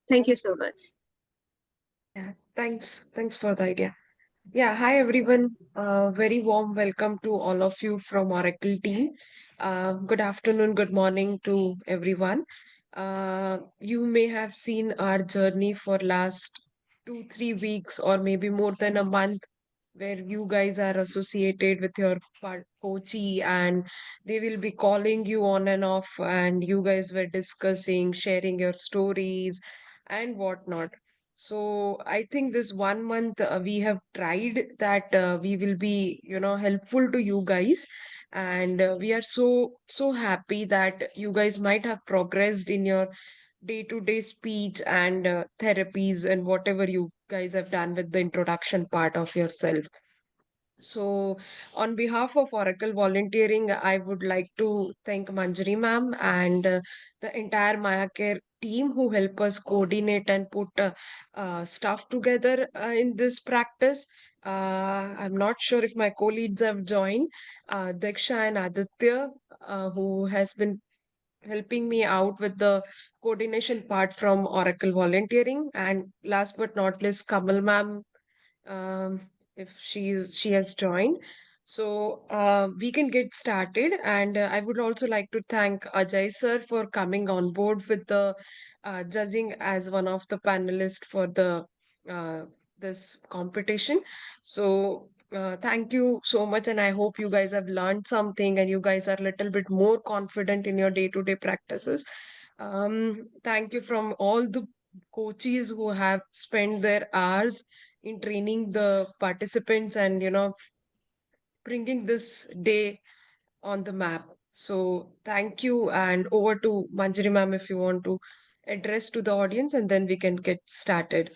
Thank you so much. Yeah, thanks for the idea. Yeah, hi everyone. Very warm welcome to all of you from Oracle team. Good afternoon, good morning to everyone. You may have seen our journey for last 2, 3 weeks or maybe more than a month, where you guys are associated with your coachee and they will be calling you on and off, and you guys were discussing, sharing your stories and whatnot. So I think this 1 month we have tried that we will be, helpful to you guys. And we are so happy that you guys might have progressed in your day-to-day speech and therapies and whatever you guys have done with the introduction part of yourself. So, on behalf of Oracle Volunteering, I would like to thank Manjiri ma'am and the entire Maya Care team who help us coordinate and put stuff together in this practice. I'm not sure if my co-leads have joined, Diksha and Aditya, who has been helping me out with the coordination part from Oracle Volunteering, and last but not least, Kamal ma'am, um, if she has joined. So we can get started, and I would also like to thank Ajay sir for coming on board with the judging as one of the panelists for the uh, this competition. So thank you so much, and I hope you guys have learned something and you guys are a little bit more confident in your day-to-day practices. Thank you from all the coaches who have spent their hours in training the participants and bringing this day on the map. So thank you, and over to Manjari ma'am if you want to address to the audience, and then we can get started.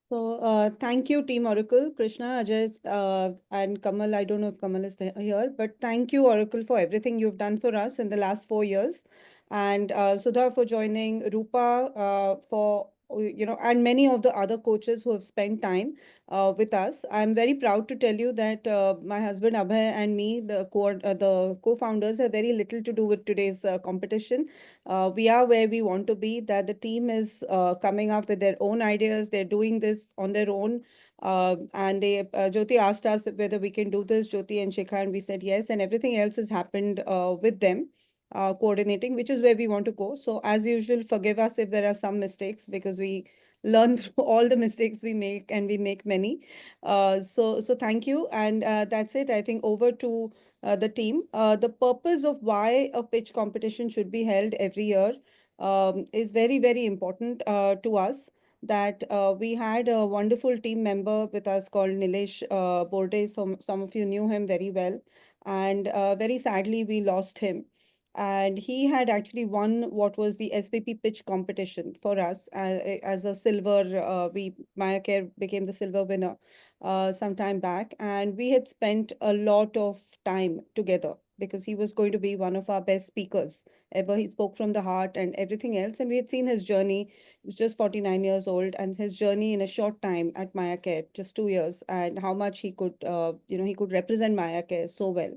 So, thank you, Team Oracle, Krishna, Ajay, and Kamal. I don't know if Kamal is here, but thank you, Oracle, for everything you've done for us in the last 4 years, and Sudha for joining, Rupa for and many of the other coaches who have spent time with us. I'm very proud to tell you that my husband Abhay and me, the co-founders, have very little to do with today's competition. We are where we want to be, that the team is coming up with their own ideas. They're doing this on their own. Jyoti asked us whether we can do this, Jyoti and Shikha, and we said yes. And everything else has happened with them, coordinating, which is where we want to go. So, as usual, forgive us if there are some mistakes because we learn through all the mistakes we make, and we make many. So thank you. And that's it. I think over to the team. The purpose of why a pitch competition should be held every year is very, very important to us. That we had a wonderful team member with us called Nilesh Borde. Some of you knew him very well. And very sadly, we lost him. And he had actually won what was the SPP pitch competition for us as a silver. Maya Care became the silver winner some time back, and we had spent a lot of time together because he was going to be one of our best speakers ever. He spoke from the heart and everything else, and we had seen his journey. He was just 49 years old, and his journey in a short time at Maya Care, just 2 years, and how much he could, he could represent Maya Care so well.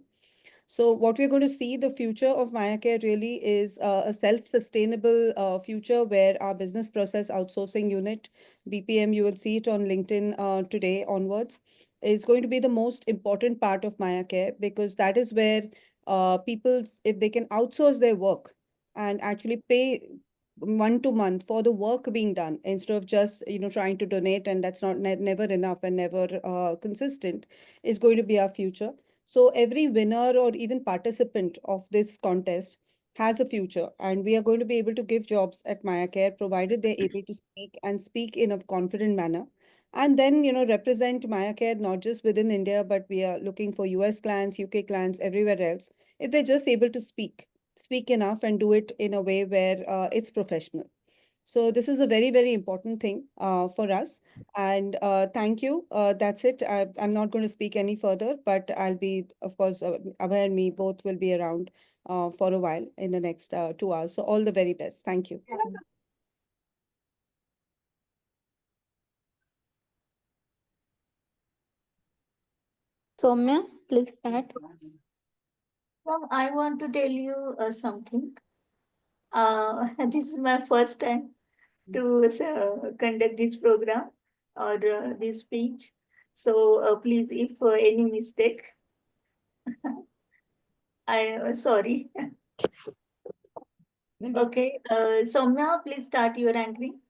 So what we're going to see, the future of Maya Care really is a self-sustainable future where our business process outsourcing unit, BPM, you will see it on LinkedIn today onwards, is going to be the most important part of Maya Care, because that is where people, if they can outsource their work and actually pay month to month for the work being done instead of just trying to donate, and that's not never enough and never consistent, is going to be our future. So every winner or even participant of this contest has a future, and we are going to be able to give jobs at Maya Care provided they're able to speak and speak in a confident manner. And then, represent Maya Care not just within India, but we are looking for US clients, UK clients, everywhere else. If they're just able to speak enough and do it in a way where it's professional. So this is a very, very important thing for us. And thank you. That's it. I'm not going to speak any further, but I'll be, of course, Abhay and me both will be around for a while in the next 2 hours. So all the very best. Thank you. Soumya, please start. Mom, I want to tell you something. This is my first time. to conduct this program or this speech. So please, if any mistake, I sorry. Okay, Soumya, please start your anchoring.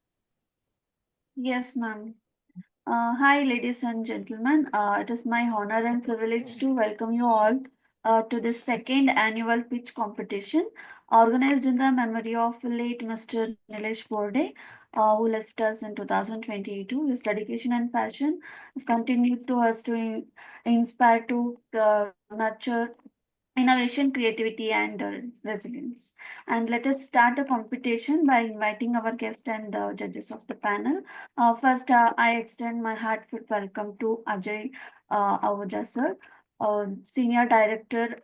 Yes, ma'am. Hi, ladies and gentlemen. It is my honor and privilege to welcome you all to this second annual pitch competition organized in the memory of late Mr. Nilesh Borde, who left us in 2022. His dedication and passion has continued to us to inspire to nurture innovation, creativity, and resilience. And let us start the competition by inviting our guests and judges of the panel. First, I extend my heartfelt welcome to Ajay Ahuja, sir, Senior Director,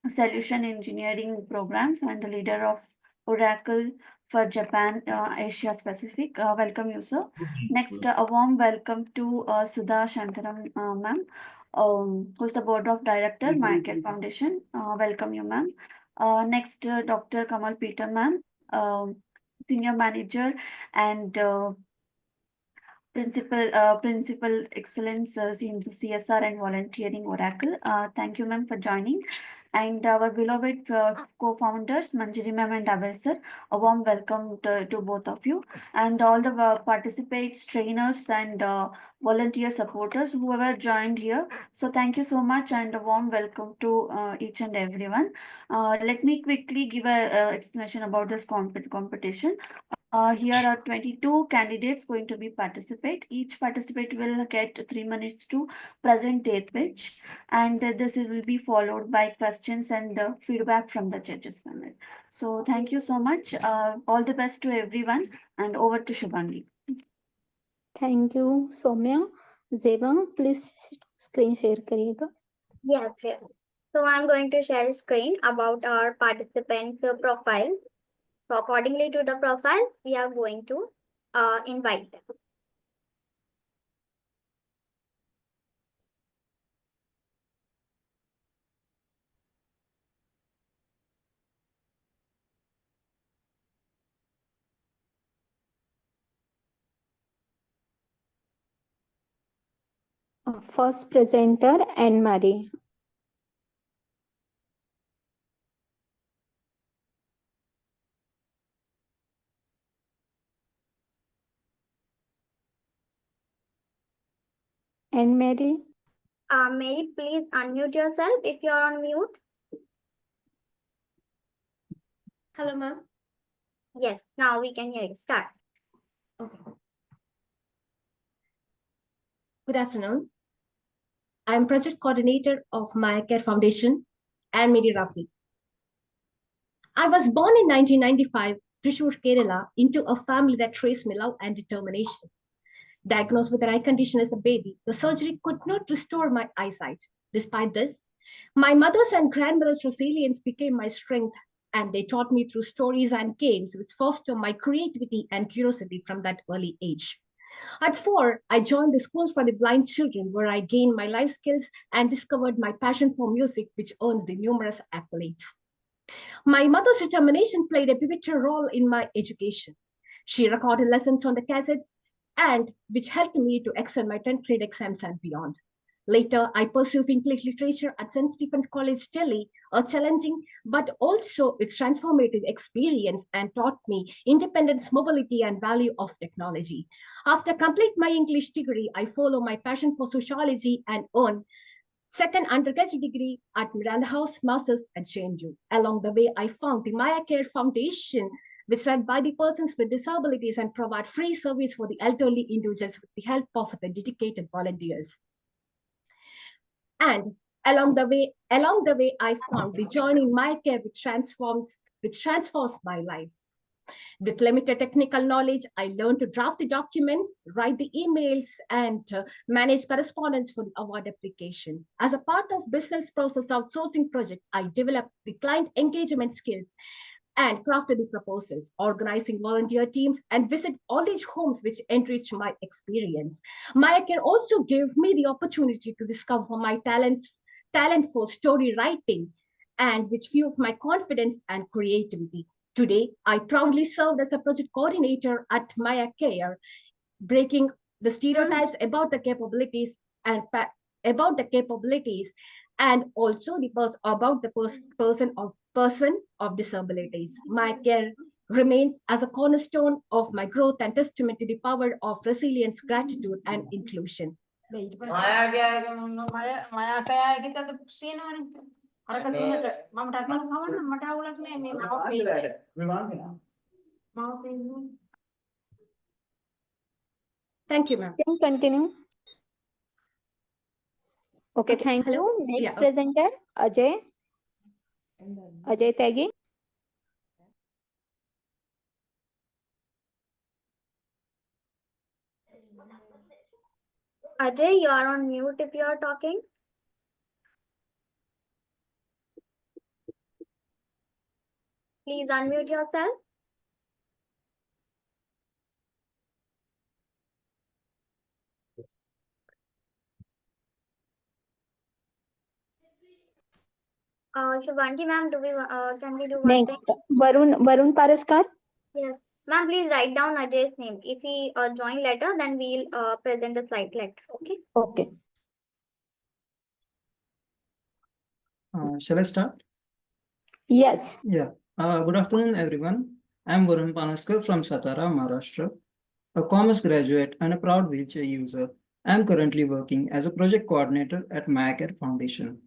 Solution Engineering Programs, and the leader of Oracle for Japan, Asia Pacific. Welcome you, sir. Next, a warm welcome to Sudha Santharam, ma'am, who's the Board of Director, My Care Foundation. Welcome you, ma'am. Next, Dr. Kamal Peter, ma'am, Senior Manager and Principal Excellence in the CSR and Volunteering Oracle. Thank you, ma'am, for joining. And our beloved co-founders, Manjiri ma'am and Abhay sir, a warm welcome to both of you. And all the participants, trainers, and volunteer supporters, whoever joined here. So thank you so much and a warm welcome to each and everyone. Let me quickly give a explanation about this competition. Here are 22 candidates going to be participate. Each participant will get 3 minutes to present their pitch, and this will be followed by questions and feedback from the judges panel. So thank you so much. All the best to everyone, and over to Shubhangi. Thank you Saumya Zeba please screen share करिएगा Yes. So I'm going to share a screen about our participants' profile. So accordingly to the profiles, we are going to invite them. First presenter Annmary. Annmary. Mary, please unmute yourself if you're on mute. Hello, ma'am. Yes, now we can hear you. Start. Okay. Good afternoon. I'm project coordinator of My Care Foundation, Annmary Raphy. I was born in 1995, Thrissur, Kerala, into a family that traced me love and determination. Diagnosed with an eye condition as a baby, the surgery could not restore my eyesight. Despite this, my mother's and grandmother's resilience became my strength, and they taught me through stories and games which foster my creativity and curiosity from that early age. At 4, I joined the School for the Blind Children, where I gained my life skills and discovered my passion for music, which earns the numerous accolades. My mother's determination played a pivotal role in my education. She recorded lessons on the cassettes, and which helped me to excel my 10th grade exams and beyond. Later, I pursued English literature at St. Stephen's College, Delhi, a challenging but also its transformative experience and taught me independence, mobility, and value of technology. After complete my English degree, I follow my passion for sociology and earn second undergraduate degree at Miranda House, Masters at JNU. Along the way, I found the Maya Care Foundation, which run by the persons with disabilities and provide free service for the elderly individuals with the help of the dedicated volunteers. And along the way, I found the joy in my care which transforms my life. With limited technical knowledge, I learned to draft the documents, write the emails, and manage correspondence for the award applications. As a part of business process outsourcing project, I developed the client engagement skills and crafted the proposals, organizing volunteer teams, and visit old age homes, which enriched my experience. Maya Care also gave me the opportunity to discover my talent for story writing, and which fueled my confidence and creativity. Today, I proudly served as a project coordinator at Maya Care, breaking the stereotypes about the capabilities and about the capabilities and also about the person of disabilities. My care remains as a cornerstone of my growth and testament to the power of resilience, gratitude, and inclusion. Thank you, ma'am. Can continue. Okay, Okay, thank hello. you. Next Yeah, presenter, Ajay. Ajay Tyagi. Ajay, you are on mute if you are talking. Please unmute yourself. Shubhangi ma'am, can we do one thing? Next, Varun Panaskar. Yes. Ma'am, please write down Ajay's name. If he join later, then we'll present the slide later. Okay. Okay. Shall I start? Yes. Yeah. Good afternoon, everyone. I'm Varun Panaskar from Satara, Maharashtra, a commerce graduate and a proud wheelchair user. I'm currently working as a project coordinator at Mayacare Foundation.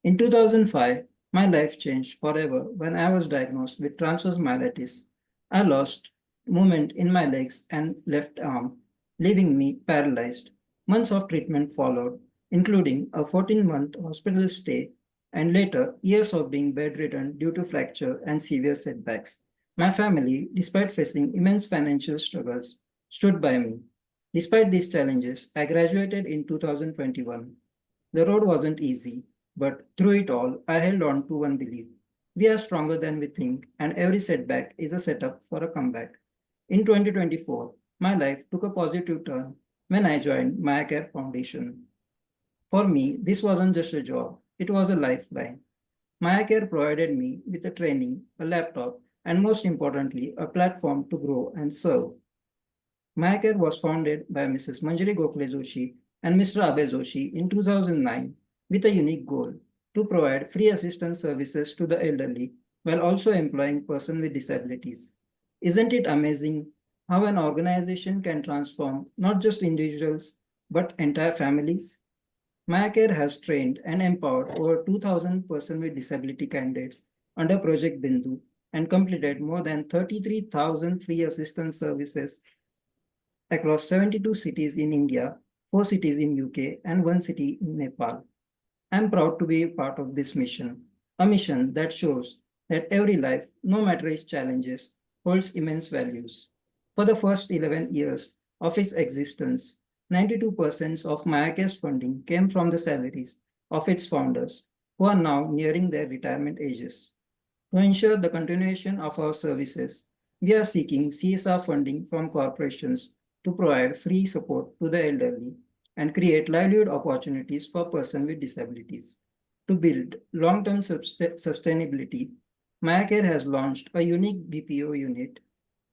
In 2005, my life changed forever when I was diagnosed with transverse myelitis. I lost movement in my legs and left arm, leaving me paralyzed. Months of treatment followed, including a 14-month hospital stay and later years of being bedridden due to fracture and severe setbacks. My family, despite facing immense financial struggles, stood by me. Despite these challenges, I graduated in 2021. The road wasn't easy, but through it all, I held on to one belief. We are stronger than we think, and every setback is a setup for a comeback. In 2024, my life took a positive turn when I joined Mayacare Foundation. For me, this wasn't just a job, it was a lifeline. Mayacare provided me with a training, a laptop, and most importantly, a platform to grow and serve. Mayacare was founded by Mrs. Manjiri Joshi and Mr. Abhay Joshi in 2009 with a unique goal to provide free assistance services to the elderly while also employing persons with disabilities. Isn't it amazing how an organization can transform not just individuals but entire families? Mayacare has trained and empowered over 2,000 persons with disability candidates under Project Bindu and completed more than 33,000 free assistance services across 72 cities in India, 4 cities in UK, and 1 city in Nepal. I'm proud to be part of this mission, a mission that shows that every life, no matter its challenges, holds immense values. For the first 11 years of its existence, 92% of Mayacare's funding came from the salaries of its founders, who are now nearing their retirement ages. To ensure the continuation of our services, we are seeking CSR funding from corporations to provide free support to the elderly and create livelihood opportunities for persons with disabilities. To build long-term sustainability, Mayacare has launched a unique BPO unit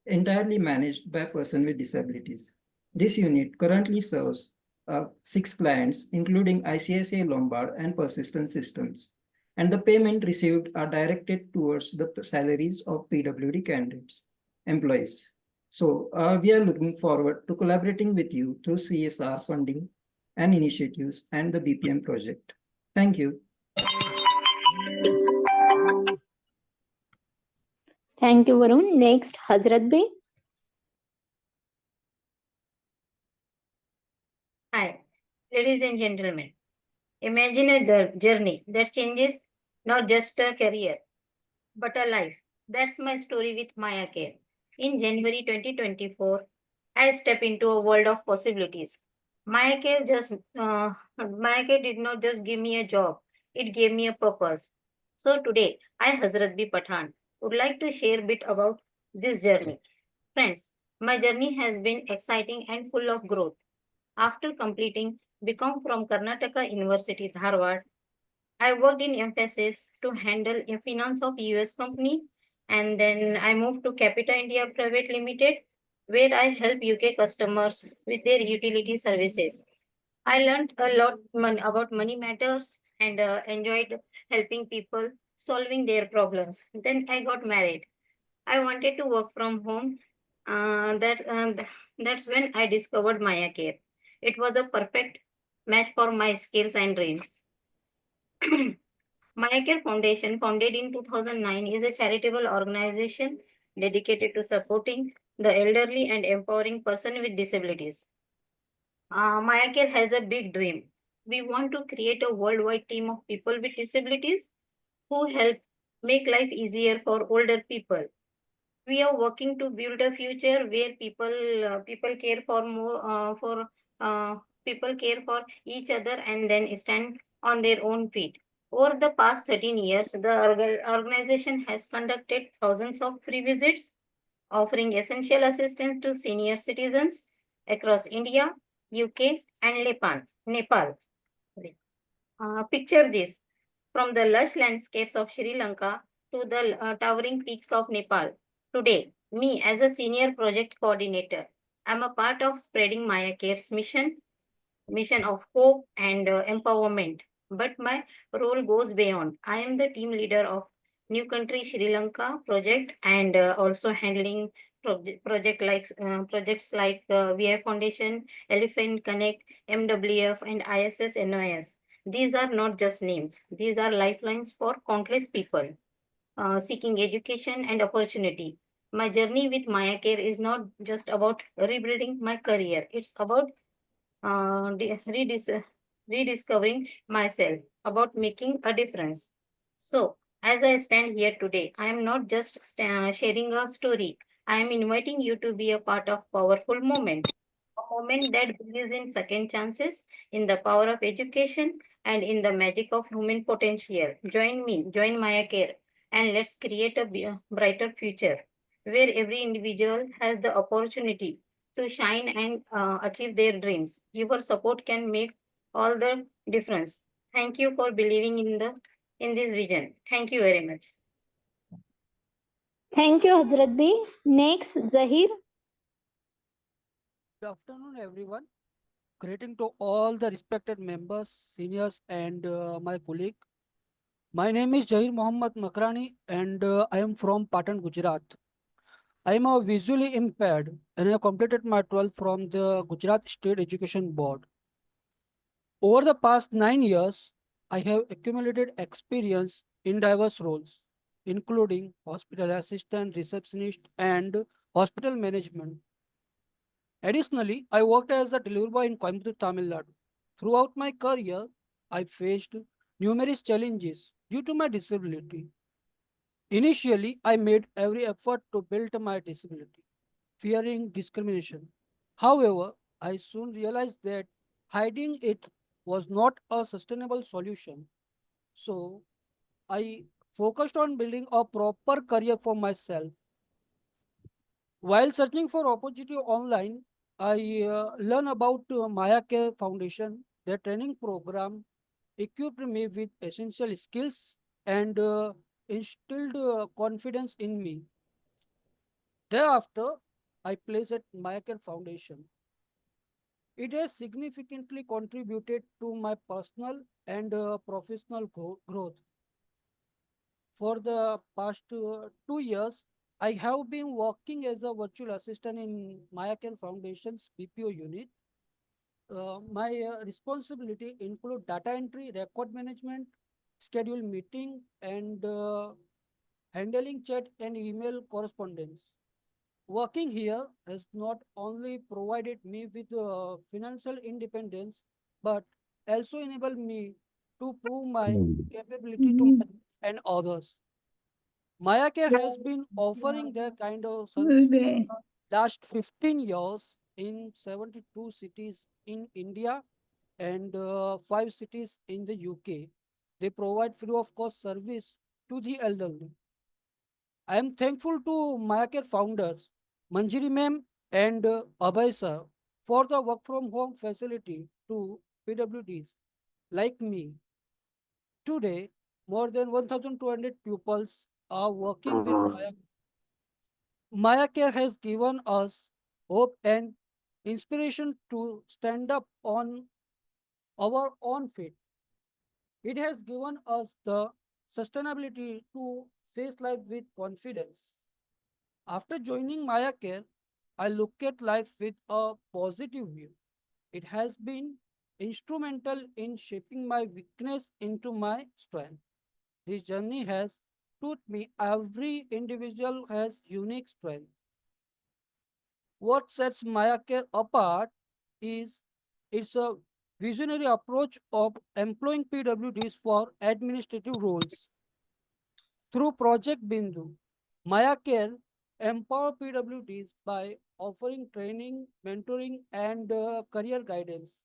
entirely managed by persons with disabilities. This unit currently serves 6 clients, including ICICI Lombard and Persistent Systems, and the payment received are directed towards the salaries of PWD candidates, employees. So we are looking forward to collaborating with you through CSR funding and initiatives and the BPM project. Thank you. Thank you, Varun. Next, Hazaratbi. Hi, ladies and gentlemen. Imagine a journey that changes not just a career, but a life. That's my story with Maya Care. In January 2024, I step into a world of possibilities. Maya Care did not just give me a job; it gave me a purpose. So today, I, Hazaratbi Pathan, would like to share a bit about this journey. Friends, my journey has been exciting and full of growth. After completing BCom from Karnataka University, Dharwad, I worked in emphasis to handle a finance of US company and then I moved to Capita India Private Limited, where I help UK customers with their utility services. I learned a lot about money matters and enjoyed helping people solving their problems. Then I got married. I wanted to work from home. That's when I discovered Maya Care. It was a perfect match for my skills and dreams. Maya Care Foundation, founded in 2009, is a charitable organization dedicated to supporting the elderly and empowering persons with disabilities. Maya Care has a big dream. We want to create a worldwide team of people with disabilities who help make life easier for older people. We are working to build a future where people care for more for people care for each other and then stand on their own feet. Over the past 13 years, the organization has conducted thousands of free visits, offering essential assistance to senior citizens across India, UK, and Nepal. Picture this: from the lush landscapes of Sri Lanka to the towering peaks of Nepal. Today, me as a senior project coordinator, I'm a part of spreading Maya Care's mission of hope and empowerment. But my role goes beyond. I am the team leader of New Country Sri Lanka project and also handling projects like VI Foundation, Elephant Connect, MWF, and ISS NOS. These are not just names; these are lifelines for countless people seeking education and opportunity. My journey with Maya Care is not just about rebuilding my career; it's about rediscovering myself, about making a difference. So, as I stand here today, I am not just sharing a story. I am inviting you to be a part of powerful moment, a moment that believes in second chances, in the power of education, and in the magic of human potential. Join me, join Maya Care, and let's create a brighter future where every individual has the opportunity to shine and achieve their dreams. Your support can make all the difference. Thank you for believing in this vision. Thank you very much. Thank you, Hazaratbi. Next, Zahir. Good afternoon, everyone. Greeting to all the respected members, seniors, and my colleague. My name is Jahirmohammad Makrani, and I am from Patan, Gujarat. I am a visually impaired, and I completed my 12th from the Gujarat State Education Board. Over the past 9 years, I have accumulated experience in diverse roles, including hospital assistant, receptionist, and hospital management. Additionally, I worked as a delivery boy in Coimbatore, Tamil Nadu. Throughout my career, I faced numerous challenges due to my disability. Initially, I made every effort to build my disability, fearing discrimination. However, I soon realized that hiding it was not a sustainable solution. So, I focused on building a proper career for myself. While searching for opportunity online, I learned about Maya Care Foundation. Their training program equipped me with essential skills and instilled confidence in me. Thereafter, I placed at Maya Care Foundation. It has significantly contributed to my personal and professional growth. For the past 2 years, I have been working as a virtual assistant in Maya Care Foundation's BPO unit. My responsibility include data entry, record management, schedule meeting, and handling chat and email correspondence. Working here has not only provided me with financial independence, but also enabled me to prove my capability to myself and others. Mayacare has been offering their kind of service for the last 15 years in 72 cities in India and 5 cities in the UK. They provide free of cost service to the elderly. I am thankful to Mayacare founders, Manjiri ma'am and Abhay sir, for the work from home facility to PWDs like me. Today, more than 1,200 pupils are working with Maya Care has given us hope and inspiration to stand up on our own feet. It has given us the sustainability to face life with confidence. After joining Maya Care, I look at life with a positive view. It has been instrumental in shaping my weakness into my strength. This journey has taught me every individual has unique strength. What sets Maya Care apart is its a visionary approach of employing PWDs for administrative roles. Through Project Bindu, Maya Care empower PWDs by offering training, mentoring, and career guidance,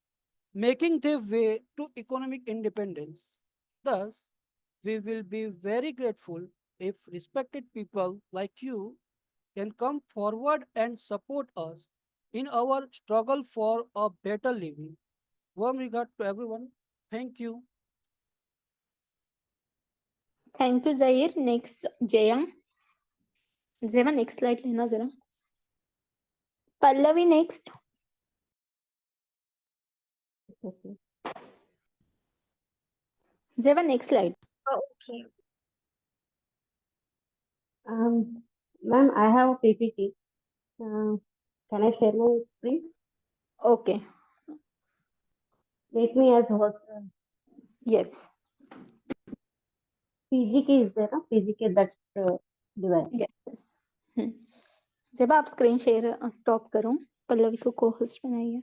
making their way to economic independence. Thus, we will be very grateful if respected people like you can come forward and support us in our struggle for a better living. Warm regard to everyone. Thank you. Thank you, Zahir. Next, Jaya. Zema, next slide लेना जरा. Pallavi next. Okay. Zema, next slide. Okay. Ma'am, I have a PPT. Can I share my screen? Okay. Let me as host. Yes. PGK is there, no? PGK, that's device. Yes. जब आप screen share stop करो, पल्लवी को co-host बनाइए.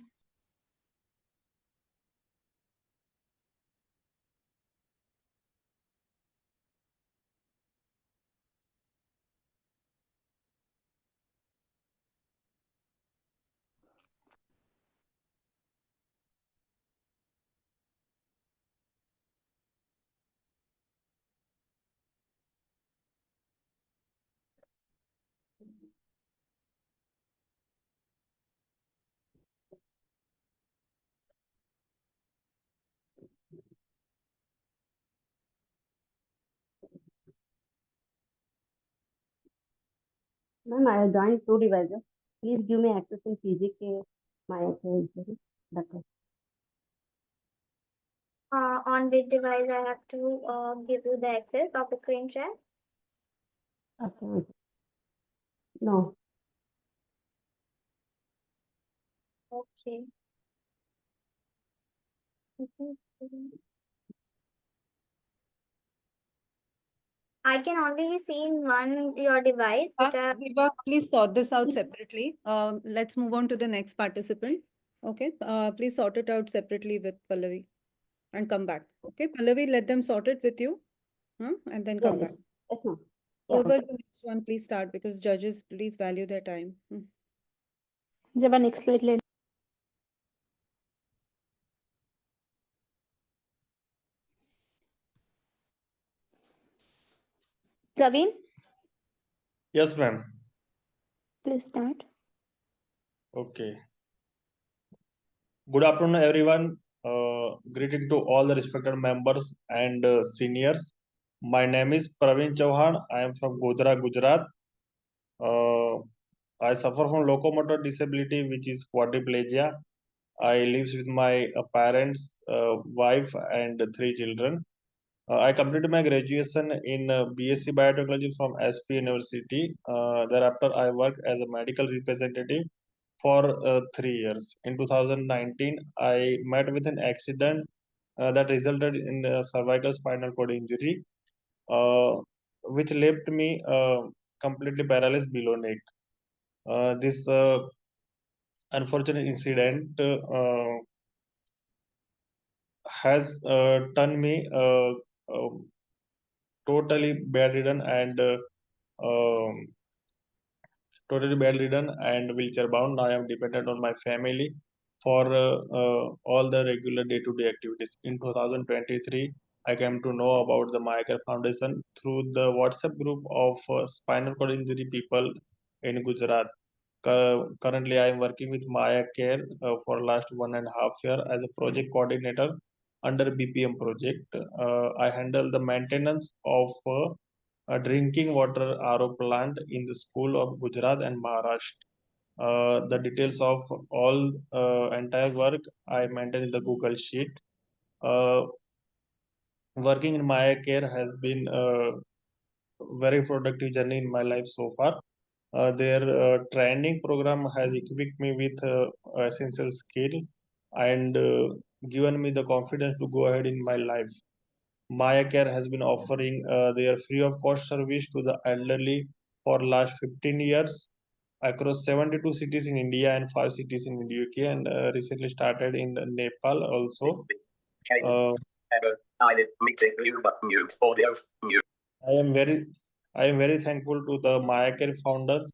Ma'am, I have joined two devices. Please give me access in PGK, my account. That's all. On which device I have to give you the access of the screen share? Okay. No. Okay. I can only see in one your device, which are Ziba, please sort this out separately. Let's move on to the next participant. Okay, please sort it out separately with Pallavi and come back. Okay, Pallavi, let them sort it with you, and then come Yes, back. yes, ma'am. Yeah, Whoever's the next one, please start because judges, please value their time. जब next slide ले. Praveen, Yes, ma'am. please start. Okay. Good afternoon, everyone. Greeting to all the respected members and seniors. My name is Pravin Chauhan. I am from Godhra, Gujarat. Uh, I suffer from locomotor disability, which is quadriplegia. I live with my parents, wife, and three children. I completed my graduation in BSc Biotechnology from SP University. Thereafter, I worked as a medical representative for 3 years. In 2019, I met with an accident that resulted in a cervical spinal cord injury, uh, which left me completely paralyzed below neck. This unfortunate incident has turned me totally bedridden and um, totally bedridden and wheelchair bound. I am dependent on my family for all the regular day-to-day activities. In 2023, I came to know about the Mycare Foundation through the WhatsApp group of spinal cord injury people in Gujarat. Currently, I am working with Maya Care for last 1.5 year as a project coordinator under BPM project. I handle the maintenance of a drinking water RO plant in the school of Gujarat and Maharashtra. The details of all entire work I maintain in the Google Sheet. Uh, Working in Maya Care has been a very productive journey in my life so far. Their training program has equipped me with essential skill and given me the confidence to go ahead in my life. Maya Care has been offering their free of cost service to the elderly for last 15 years across 72 cities in India and 5 cities in the UK, and recently started in Nepal also. Uh, I am very I am very thankful to the Maya Care founders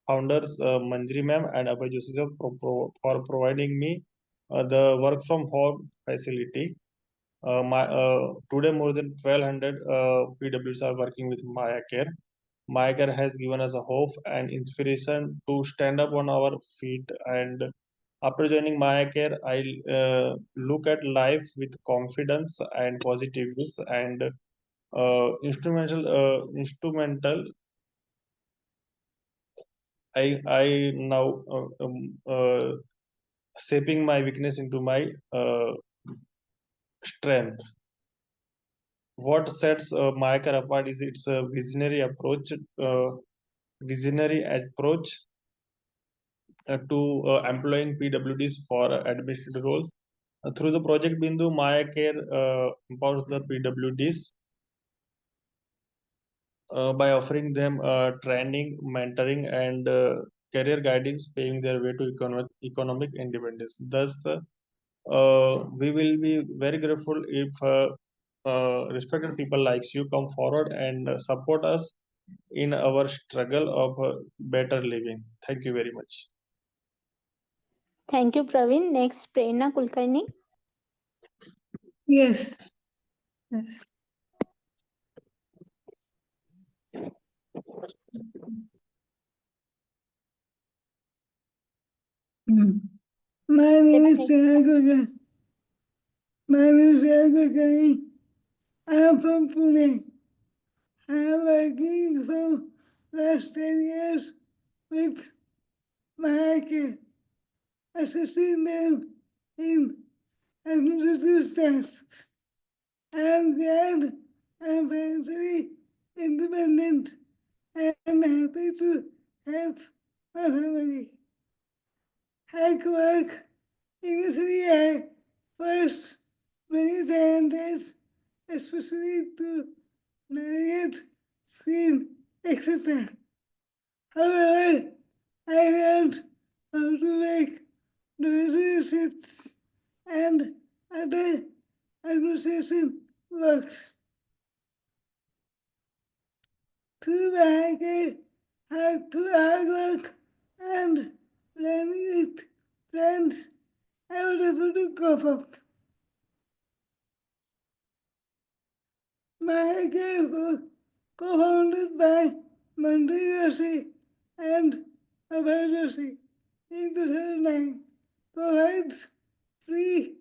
Manjiri ma'am and Abhay Joshi sir for providing me the work from home facility. Today more than 1200 PWs are working with Maya Care. Maya Care has given us a hope and inspiration to stand up on our feet. And after joining Maya Care, I look at life with confidence and positiveness and instrumental. I now shaping my weakness into my strength. What sets Mayakar apart is its visionary approach to employing PWDs for administrative roles. Through the project Bindu, Mayakar empowers the PWDs by offering them training, mentoring, and career guidance, paving their way to economic independence. Thus, we will be very grateful if respected people like you come forward and support us in our struggle of better living. Thank you very much. Thank you, Praveen. Next, Prerana Kulkarni. Yes. Yes. My name is Shikha Vishwakarma. My name is Shikha Vishwakarma. I am from Pune. I am working from last 10 years with my care, assisting them in administrative tasks. I am glad I am financially independent and happy to help my family. I work initially I first many challenges, especially to navigate screen, etc. However, I learned how to make delivery receipts and other administration works. Through hard work and planning with friends, I was able to cope up. My care was co-founded by Manjiri Joshi and Abhay Joshi in 2009, provides free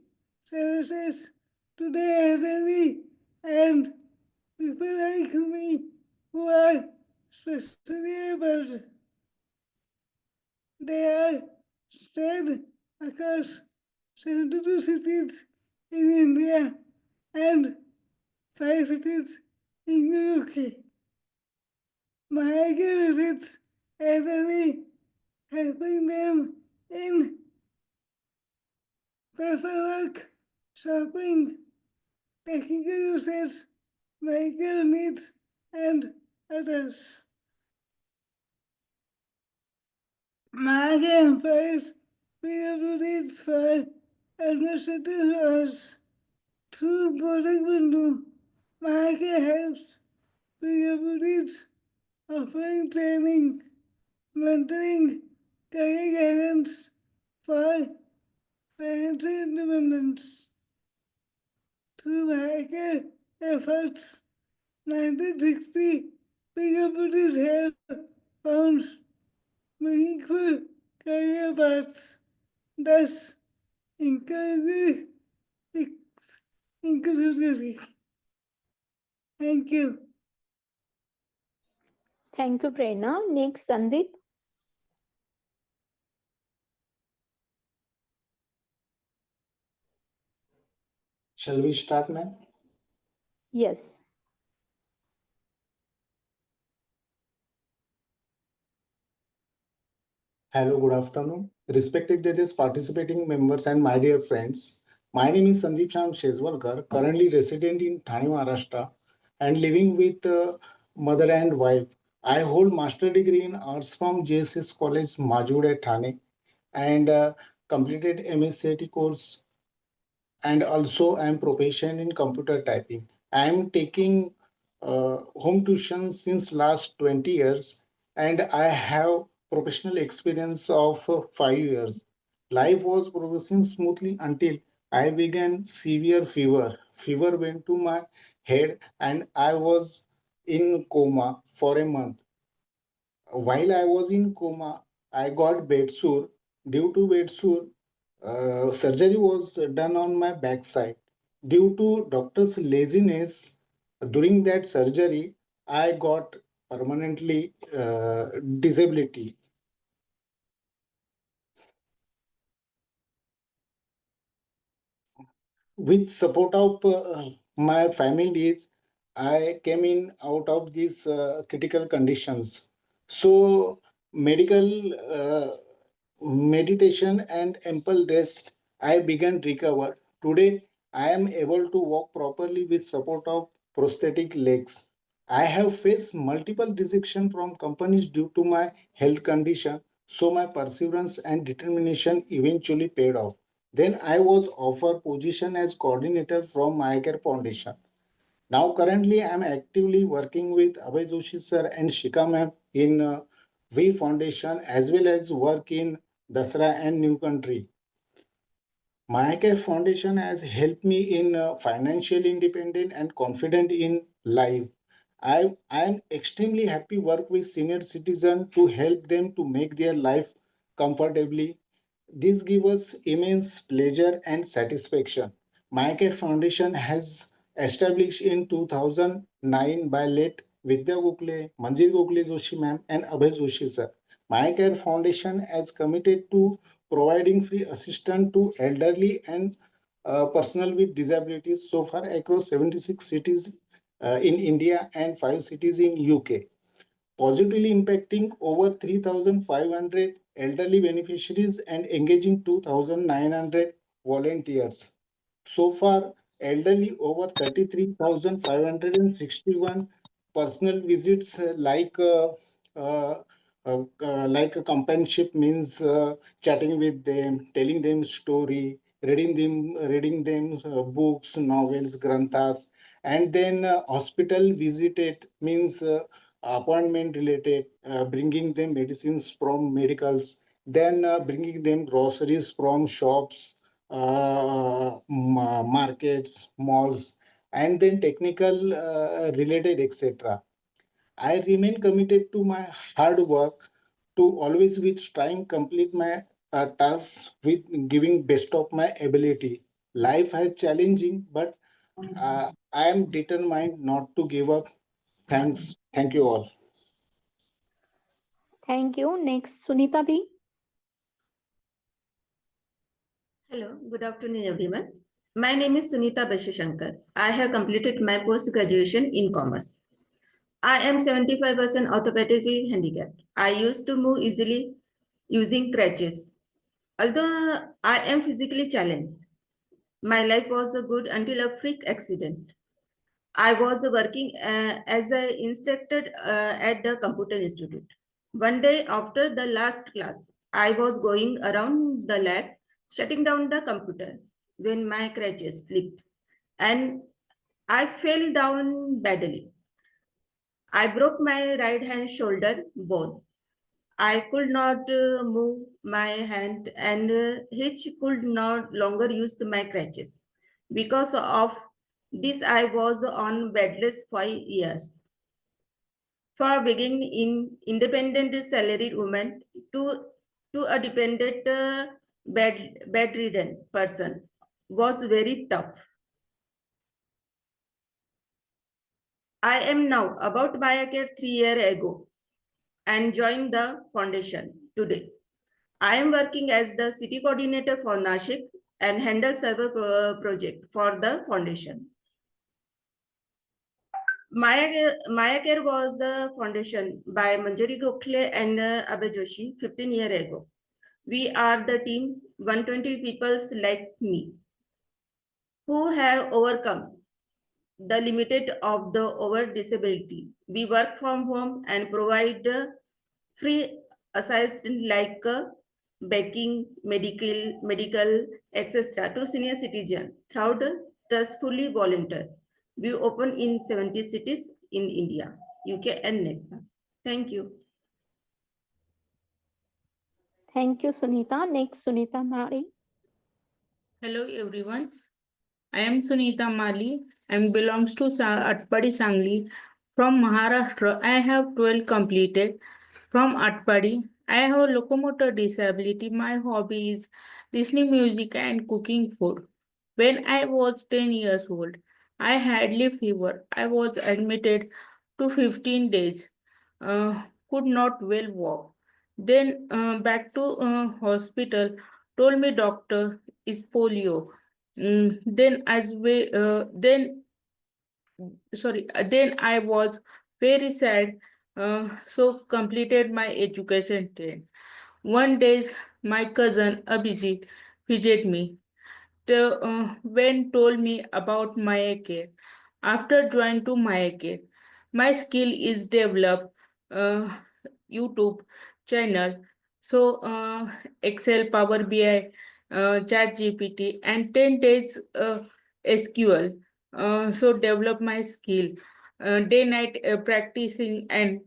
services to the elderly and people like me who are specially able. They are spread across 72 cities in India and 5 cities in the UK. My visits elderly, helping them in paperwork, shopping, technical usage, medical needs, and others. My employs PWDs for administrative hours. Through Project Bindu, Mahaka helps PWDs offering training, mentoring, career guidance for financial independence. Through Mahaka efforts, 1960 PWDs have found meaningful career paths, thus encouraging inclusivity. Thank you. Thank you, Prerna. Next, Sandeep. Shall we start, ma'am? Yes. Hello, good afternoon. Respected judges, participating members, and my dear friends. My name is Sandeep Sham Shezwalkar, currently resident in Thane, Maharashtra, and living with mother and wife. I hold master degree in arts from JSS College, Majud at Thane, and completed MSc course, and also I am proficient in computer typing. I am taking home tuition since last 20 years, and I have professional experience of 5 years. Life was progressing smoothly until I began severe fever. Fever went to my head and I was in coma for a month. While I was in coma, I got bed sore. Due to bed sore, surgery was done on my backside. Due to doctor's laziness, during that surgery, I got permanently disability. With support of my families, I came in out of these critical conditions. So medical meditation and ample rest, I began recover. Today, I am able to walk properly with support of prosthetic legs. I have faced multiple rejection from companies due to my health condition, so my perseverance and determination eventually paid off. Then I was offered position as coordinator from MyCare Foundation. Now currently I am actively working with Abhay Joshi sir and Shikha ma'am in V Foundation as well as work in Dasra and New Country. MyCare Foundation has helped me in financial independent and confident in life. I am extremely happy work with senior citizen to help them to make their life comfortably. This gives us immense pleasure and satisfaction. MyCare Foundation has established in 2009 by late Vidya Gokhale, Manjiri Joshi ma'am and Abhay Joshi sir. MyCare Foundation is committed to providing free assistance to elderly and personnel with disabilities so far across 76 cities in India and 5 cities in UK, positively impacting over 3,500 elderly beneficiaries and engaging 2,900 volunteers. So far, elderly over 33,561 personal visits like a companionship means chatting with them, telling them story, reading them books, novels, granthas, and then hospital visited means appointment related, bringing them medicines from medicals, then bringing them groceries from shops, markets, malls, and then technical related, etc. I remain committed to my hard work to always with trying complete my tasks with giving best of my ability. Life has challenging, but I am determined not to give up. Thanks. Thank you all. Thank you. Next, Sunita B. Hello, good afternoon, everyone. My name is Sunita Shankar. I have completed my post-graduation in commerce. I am 75% orthopedically handicapped. I used to move easily using crutches. Although I am physically challenged, my life was good until a freak accident. I was working as an instructor at the Computer Institute. One day after the last class, I was going around the lab, shutting down the computer when my crutches slipped and I fell down badly. I broke my right hand shoulder bone. I could not move my hand and Hitch could not longer use my crutches. Because of this, I was on bed rest 5 years. For being in independent salaried woman to a dependent bedridden person was very tough. I am now about my care 3 years ago. and joined the foundation today. I am working as the city coordinator for Nashik and handle several project for the foundation. Maya Care was a foundation by Manjiri Joshi and Abhay Joshi 15 years ago. We are the team 120 people like me who have overcome the limit of the over disability. We work from home and provide free assistance like baking, medical, etc. to senior citizen through the trustfully volunteer. We open in 70 cities in India, UK and Nepal. Thank you. Thank you, Sunita. Next, Sunita Mali. Hello everyone. I am Sunita Mali and belongs to Atpadi Sangli from Maharashtra. I have 12 completed from Atpadi. I have locomotor disability. My hobby is listening music and cooking food. When I was 10 years old, I had leaf fever. I was admitted to 15 days. Could not well walk. Then back to hospital. Told me doctor is polio. Then as we then sorry then I was very sad. So completed my education 10. One day my cousin Abhijeet visited me. When told me about my care. After joining to my care, my skill is developed. YouTube channel. So Excel, Power BI, Chat GPT, and 10 days SQL. So develop my skill. Day night practicing and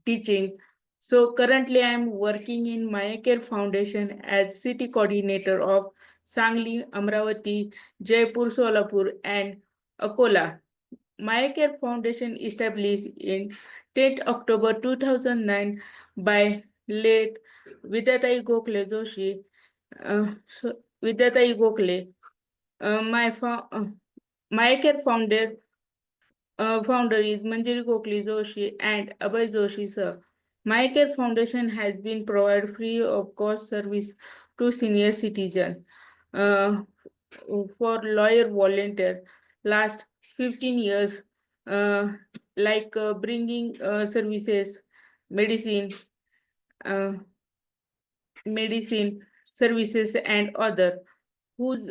teaching. So currently I am working in Mayacare Foundation as city coordinator of Sangli, Amravati, Jaipur, Solapur, and Akola. Mayacare Foundation established in 10th October 2009 by late Vidyatai Gokhale Joshi. Vidyatai Gokhale. Mayacare founder is Manjiri Joshi and Abhay Joshi sir. My Care Foundation has been provided free of cost service to senior citizen for lawyer volunteer last 15 years, like bringing services, medicine, uh, medicine services and other whose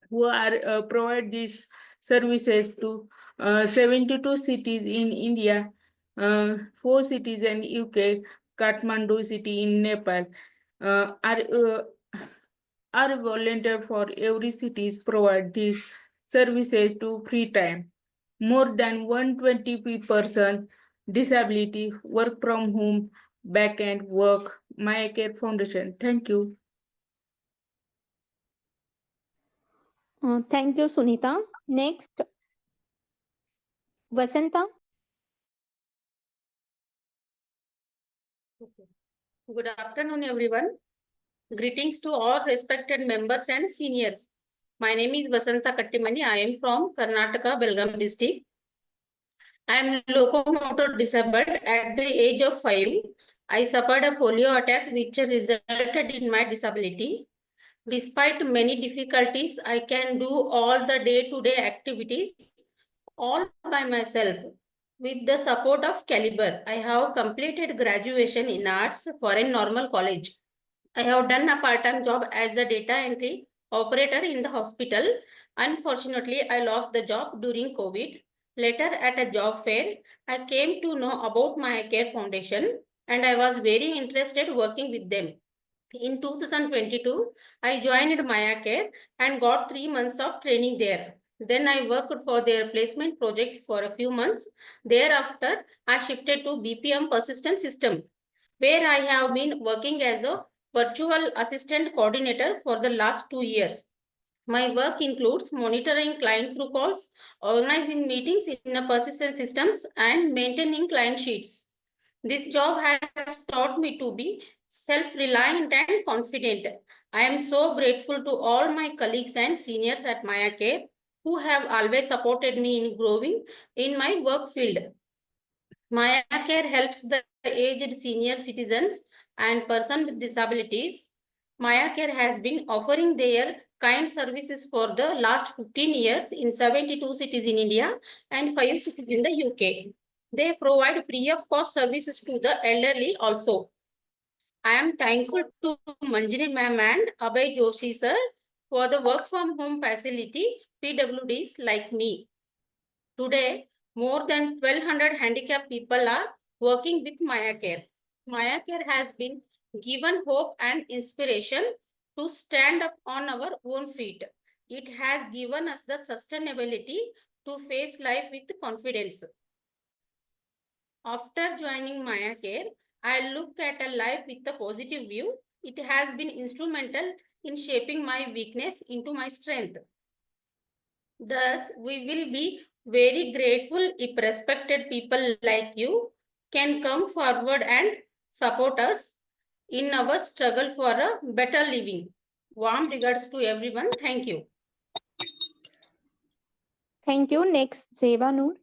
who are provide these services to 72 cities in India, 4 cities in UK, Kathmandu city in Nepal, are volunteer for every cities provide these services to free time. More than 120 person disability work from home, back end work, My Care Foundation. Thank you. Thank you, Sunita. Next, Vasanta. Good afternoon, everyone. Greetings to all respected members and seniors. My name is Vasanta Kattimani. I am from Karnataka, Belgaum district. I am locomotor disabled at the age of 5. I suffered a polio attack which resulted in my disability. Despite many difficulties, I can do all the day-to-day activities all by myself. With the support of Caliber, I have completed graduation in arts for a normal college. I have done a part-time job as a data entry operator in the hospital. Unfortunately, I lost the job during COVID. Later, at a job fair, I came to know about my Care Foundation and I was very interested working with them. In 2022, I joined Maya Care and got 3 months of training there. Then I worked for their placement project for a few months. Thereafter, I shifted to BPM Persistent System, where I have been working as a virtual assistant coordinator for the last 2 years. My work includes monitoring client through calls, organizing meetings in a persistent systems, and maintaining client sheets. This job has taught me to be self-reliant and confident. I am so grateful to all my colleagues and seniors at Maya Care who have always supported me in growing in my work field. Maya Care helps the aged senior citizens and persons with disabilities. Maya Care has been offering their kind services for the last 15 years in 72 cities in India and 5 cities in the UK. They provide free of cost services to the elderly also. I am thankful to Manjiri ma'am and Abhay Joshi sir for the work from home facility PWDs like me. Today, more than 1,200 handicapped people are working with Maya Care. Maya Care has been given hope and inspiration to stand up on our own feet. It has given us the sustainability to face life with confidence. After joining Maya Care, I look at a life with a positive view. It has been instrumental in shaping my weakness into my strength. Thus, we will be very grateful if respected people like you can come forward and support us in our struggle for a better living. Warm regards to everyone. Thank you. Thank you. Next, Zeba Noor.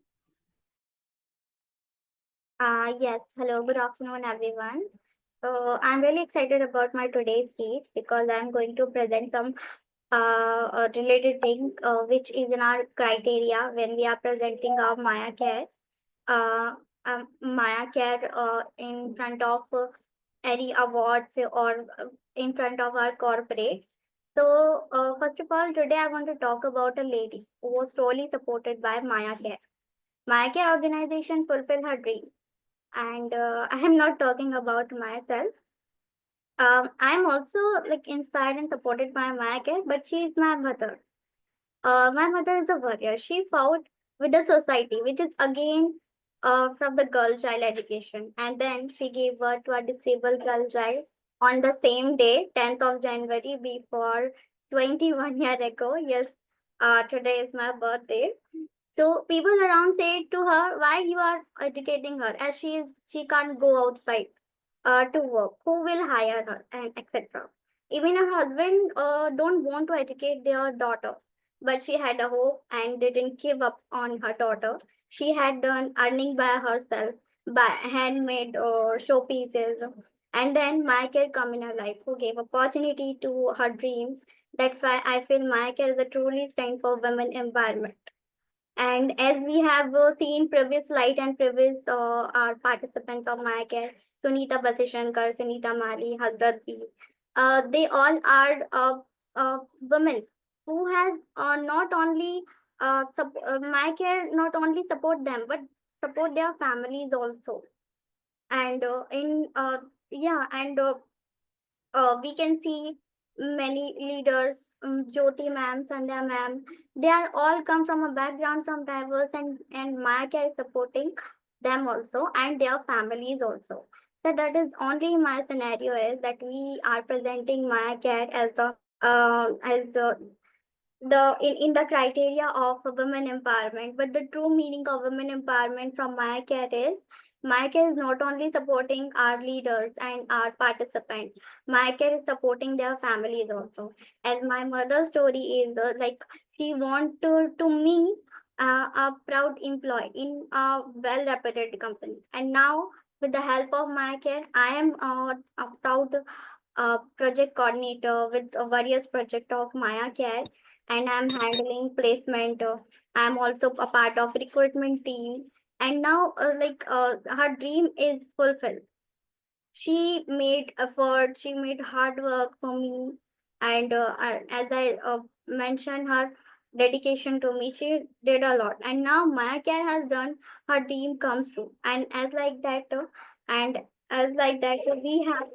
Yes, hello, good afternoon, everyone. So I'm really excited about my today's speech because I'm going to present some a related thing which is in our criteria when we are presenting our Maya Care. Maya Care in front of any awards or in front of our corporates. So first of all, today I want to talk about a lady who was truly supported by Maya Care. Maya Care organization fulfilled her dream, and I am not talking about myself. I'm also like inspired and supported by Maya Care, but she is my mother. My mother is a warrior. She fought with the society, which is again from the girl child education. And then she gave birth to a disabled girl child on the same day, 10th of January, before 21 year ago. Yes, today is my birthday. So people around say to her, why you are educating her as she can't go outside to work. Who will hire her and etc. Even her husband don't want to educate their daughter, but she had a hope and didn't give up on her daughter. She had done earning by herself by handmade showpieces, and then Michael come in her life who gave opportunity to her dreams. That's why I feel Michael is a truly stand for women empowerment. And as we have seen previous slide and previous our participants of my care, Sunita Basishankar, Sunita Mali, Hazaratbi, they all are women who has not only my care not only support them but support their families also. And in yeah, and we can see many leaders, Jyoti ma'am, Sandhya ma'am, they are all come from a background from diverse and Maya Care is supporting them also and their families also. So that is only my scenario is that we are presenting Maya Care as in the criteria of women empowerment, but the true meaning of women empowerment from my care is my care is not only supporting our leaders and our participants, my care is supporting their families also. As my mother's story is like she want to me a proud employee in a well reputed company, and now with the help of my care I am a proud project coordinator with various project of Maya Care, and I'm handling placement. I'm also a part of recruitment team, and now her dream is fulfilled. She made effort, she made hard work for me, and as I mentioned, her dedication to me, she did a lot, and now Maya Care has done her dream comes true, and and as like that, we have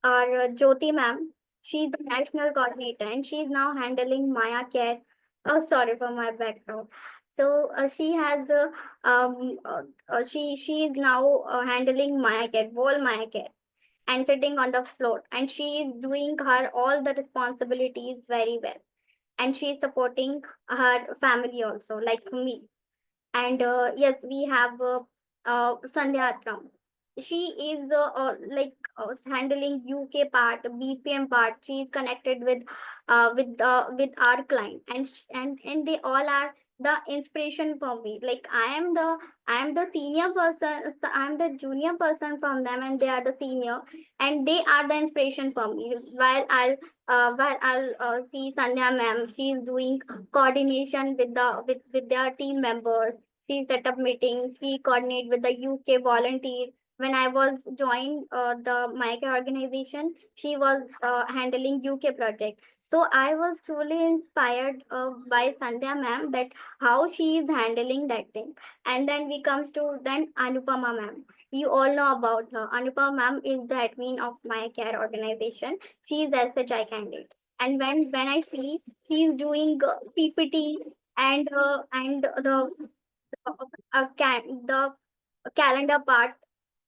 our Jyoti ma'am. She's the national coordinator and she's now handling Maya Care. Oh, sorry for my background. So she has she is now handling Maya Care, whole Maya Care, and sitting on the floor. And she is doing her all the responsibilities very well. And she is supporting her family also, like me. And yes, we have Sandhya Atram. She is handling UK part, BPM part. She is connected with with our client, and and they all are the inspiration for me. Like I am the senior person, so I'm the junior person from them, and they are the senior, and they are the inspiration for me. While I'll see Sandhya ma'am, she's doing coordination with their team members. She set up meetings. She coordinate with the UK volunteer. When I was joined the MICA organization, she was handling UK project. So I was truly inspired by Sandhya ma'am, that how she is handling that thing. And then we comes to then Anupama ma'am. You all know about her. Anupama ma'am is the admin of my care organization. She is SHI candidate. And when I see she's doing PPT and the calendar part,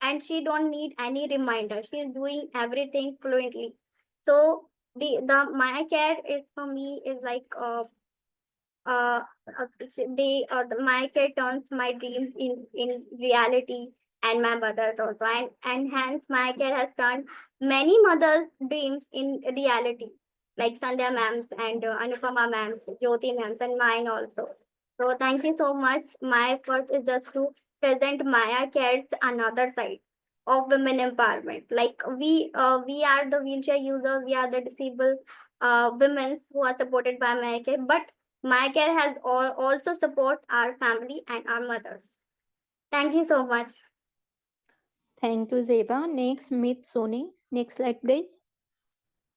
and she don't need any reminder. She's doing everything fluently. So the my care is for me is like uh, my kid turns my dreams in reality, and my mother's also, and hence my kid has turned many mothers dreams in reality, like Sandhya ma'ams and Anupama ma'ams, Jyoti ma'ams, and mine also. So thank you so much. My effort is just to present Maya cares another side of women empowerment. Like we are the wheelchair users, we are the disabled women who are supported by Maya care, but my care has also support our family and our mothers. Thank you so much. Thank you, Zeba. Next, Meet Soni. Next slide, please.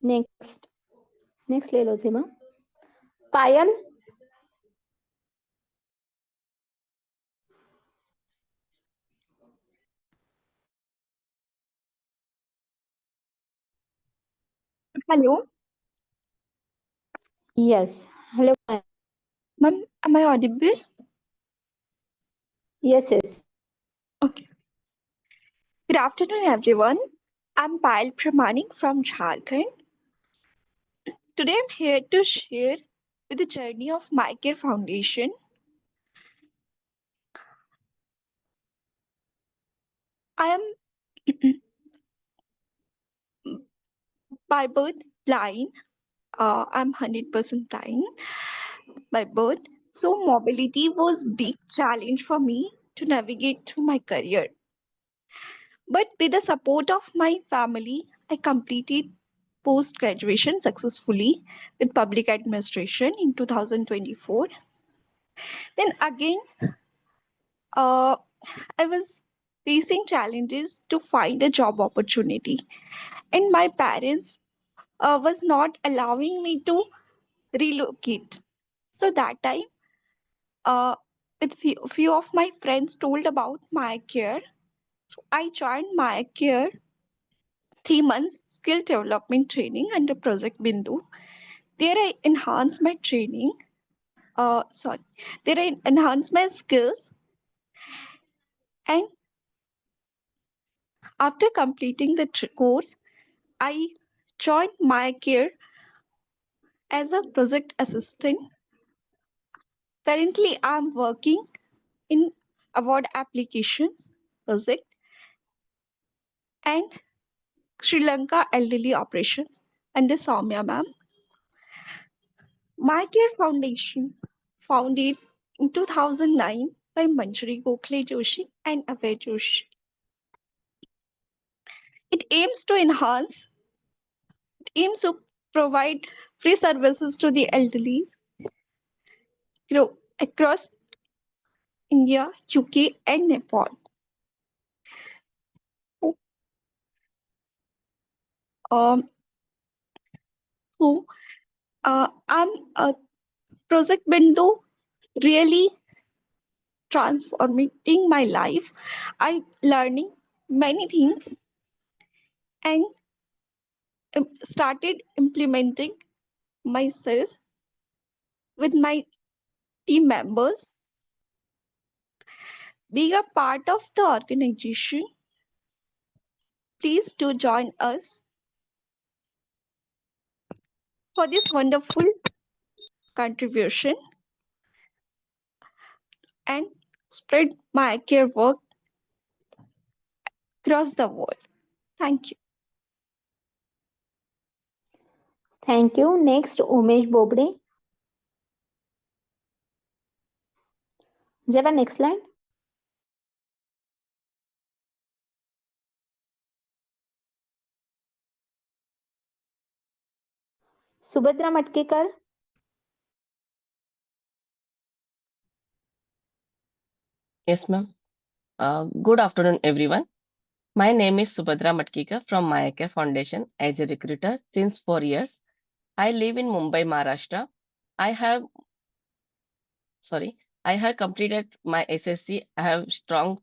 Next. Next ले लो Zeba. Payal. Hello, Yes. Hello. ma'am. Am I audible? Yes, yes. Okay. Good afternoon, everyone. I'm Payal Pramaik from Jharkhand. Today, I'm here to share with the journey of My Care Foundation. I am by birth blind. I'm 100% blind by birth. So mobility was big challenge for me to navigate through my career. But with the support of my family, I completed post graduation successfully with public administration in 2024. Then again, uh, I was facing challenges to find a job opportunity, and my parents was not allowing me to relocate. So that time, uh, with few of my friends told about my care, so I joined my care 3 months skill development training under Project Bindu. There I enhanced my training. Sorry, there I enhanced my skills, and after completing the course, I joined my care as a project assistant. Currently, I'm working in award applications project and Sri Lanka elderly operations under Sowmya ma'am. My Care Foundation, founded in 2009 by Manjiri Joshi and Abhay Joshi. It aims to provide free services to the elderly across India, UK, and Nepal. Um, so, I'm Project Bindu really transforming my life. I'm learning many things and started implementing myself with my team members. Being a part of the organization, please do join us for this wonderful contribution and spread my care work across the world. Thank you. Thank you. Next, Umesh Bobde. Jeva, next slide. Subhadra Matkikar. Yes, ma'am. Good afternoon, everyone. My name is Subhadra Matkikar from Mayakar Foundation as a recruiter since 4 years. I live in Mumbai, Maharashtra. I have, I have completed my SSC. I have strong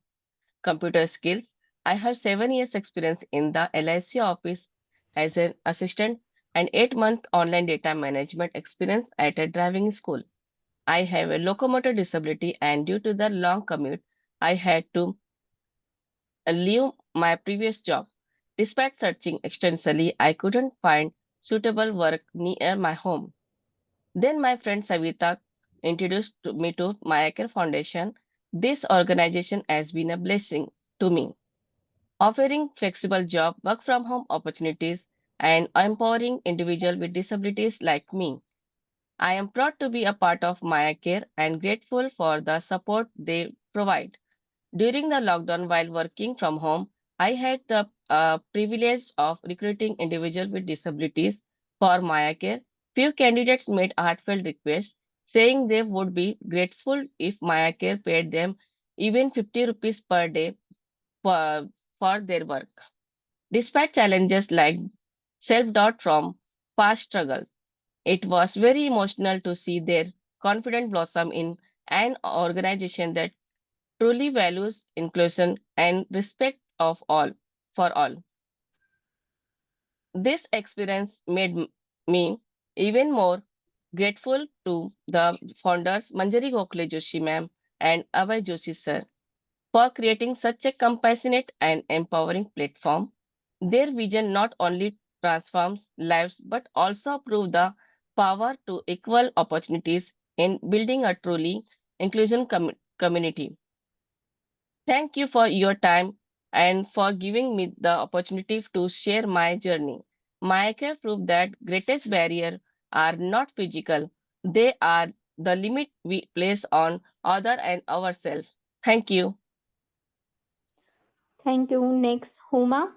computer skills. I have 7 years experience in the LIC office as an assistant and 8 month online data management experience at a driving school. I have a locomotor disability and due to the long commute, I had to leave my previous job. Despite searching extensively, I couldn't find suitable work near my home. Then my friend Savita introduced me to Mayakar Foundation. This organization has been a blessing to me, offering flexible job, work from home opportunities, and empowering individuals with disabilities like me. I am proud to be a part of Mayakar and grateful for the support they provide. During the lockdown, while working from home, I had the privilege of recruiting individuals with disabilities for Mayacare. Few candidates made heartfelt requests saying they would be grateful if Mayacare paid them even 50 rupees per day for their work. Despite challenges like self-doubt from past struggles, it was very emotional to see their confident blossom in an organization that truly values inclusion and respect of all for all. This experience made me even more grateful to the founders Manjiri Joshi ma'am and Abhay Joshi sir for creating such a compassionate and empowering platform. Their vision not only transforms lives but also proves the power to equal opportunities in building a truly inclusion community. Thank you for your time and for giving me the opportunity to share my journey. My care proved that greatest barrier are not physical, they are the limit we place on other and ourselves. Thank you. Thank you. Next, Huma.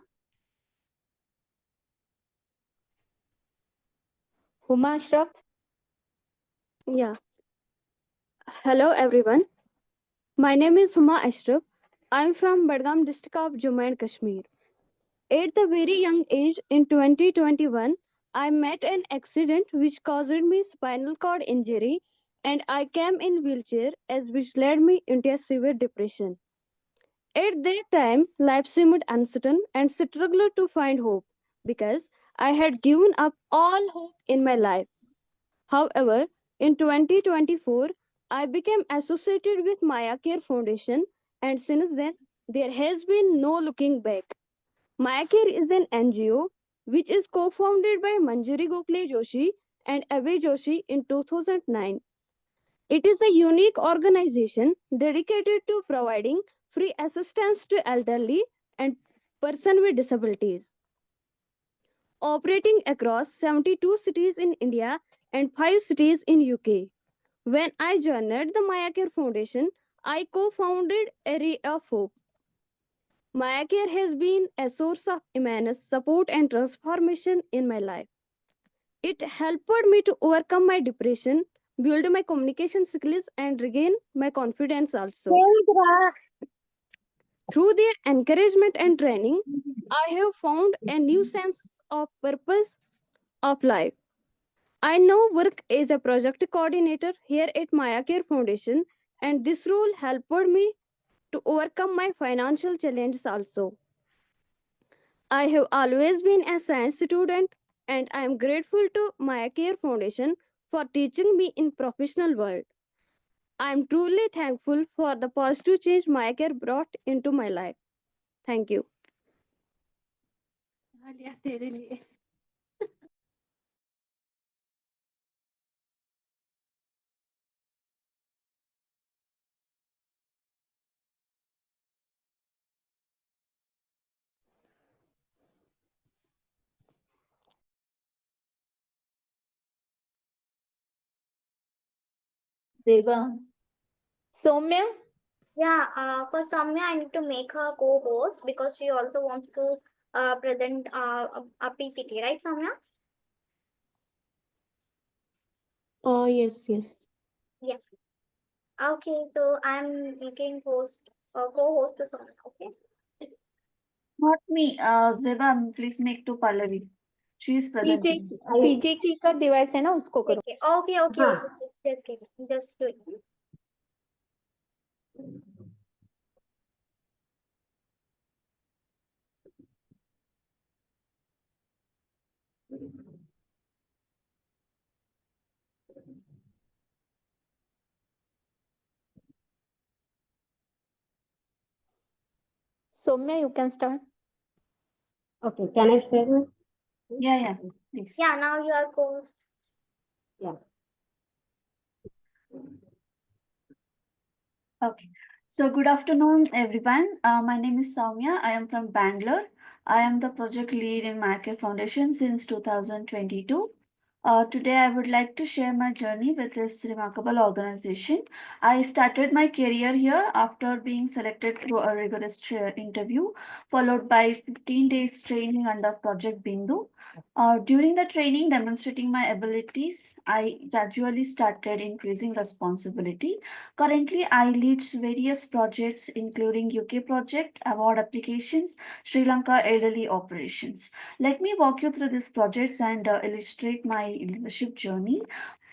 Huma Ashraf. Yeah. Hello, everyone. My name is Huma Ashraf. I'm from Badgam district of Jammu and Kashmir. At the very young age in 2021, I met an accident which caused me spinal cord injury and I came in wheelchair as which led me into a severe depression. At that time, life seemed uncertain and struggled to find hope because I had given up all hope in my life. However, in 2024, I became associated with Maya Care Foundation, and since then, there has been no looking back. Maya Care is an NGO which is co founded by Manjiri Joshi and Abhay Joshi in 2009. It is a unique organization dedicated to providing free assistance to elderly and persons with disabilities. Operating across 72 cities in India and 5 cities in UK. When I joined the Mayacare Foundation, I co-founded a Ray of Hope. Mayacare has been a source of immense support and transformation in my life. It helped me to overcome my depression, build my communication skills, and regain my confidence also. Through their encouragement and training, I have found a new sense of purpose of life. I now work as a project coordinator here at Mayacare Foundation, and this role helped me to overcome my financial challenges also. I have always been a science student, and I am grateful to Mayacare Foundation for teaching me in professional world. I am truly thankful for the positive change Mayacare brought into my life. Thank you. Deva. Sowmya? Yeah, for Soumya, I need to make her co-host because she also wants to present a PPT, right, Soumya? Yes. Yeah. Okay, so I'm making co-host to Soumya. Okay. Not me. Zeba, please make to Pallavi. She is PJ presenting. पीजे की का device है ना उसको करो Okay, okay. हाँ Just give it. Just do it. Soumya, you can start. okay, can I share my screen? Yeah, please. Yeah, now you are co-host. Yeah. Okay. So good afternoon, everyone. My name is Soumya. I am from Bangalore. I am the project lead in Market Foundation since 2022. Today, I would like to share my journey with this remarkable organization. I started my career here after being selected through a rigorous interview, followed by 15 days training under Project Bindu. During the training, demonstrating my abilities, I gradually started increasing responsibility. Currently, I lead various projects, including UK project, award applications, Sri Lanka elderly operations. Let me walk you through these projects and illustrate my leadership journey.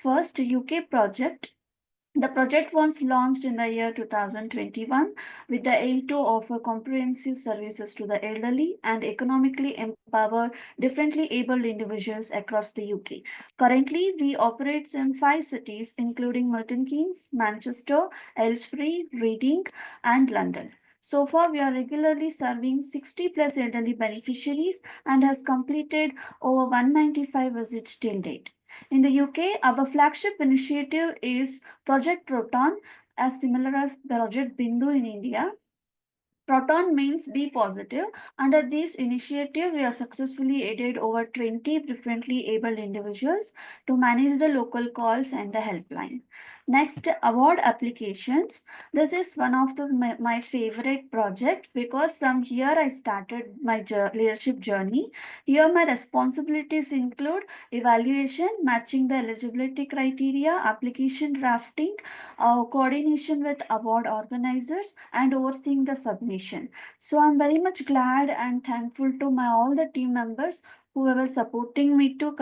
First, UK project. The project was launched in the year 2021 with the aim to offer comprehensive services to the elderly and economically empower differently abled individuals across the UK. Currently, we operate in 5 cities, including Milton Keynes, Manchester, Aylesbury, Reading, and London. So far, we are regularly serving 60 plus elderly beneficiaries and has completed over 195 visits till date. In the UK, our flagship initiative is Project Proton, as similar as Project Bindu in India. Proton means be positive. Under this initiative, we have successfully aided over 20 differently abled individuals to manage the local calls and the helpline. Next, award applications. This is one of my favorite project because from here I started my leadership journey. Here my responsibilities include evaluation, matching the eligibility criteria, application drafting, coordination with award organizers, and overseeing the submission. So I'm very much glad and thankful to my all the team members who were supporting me to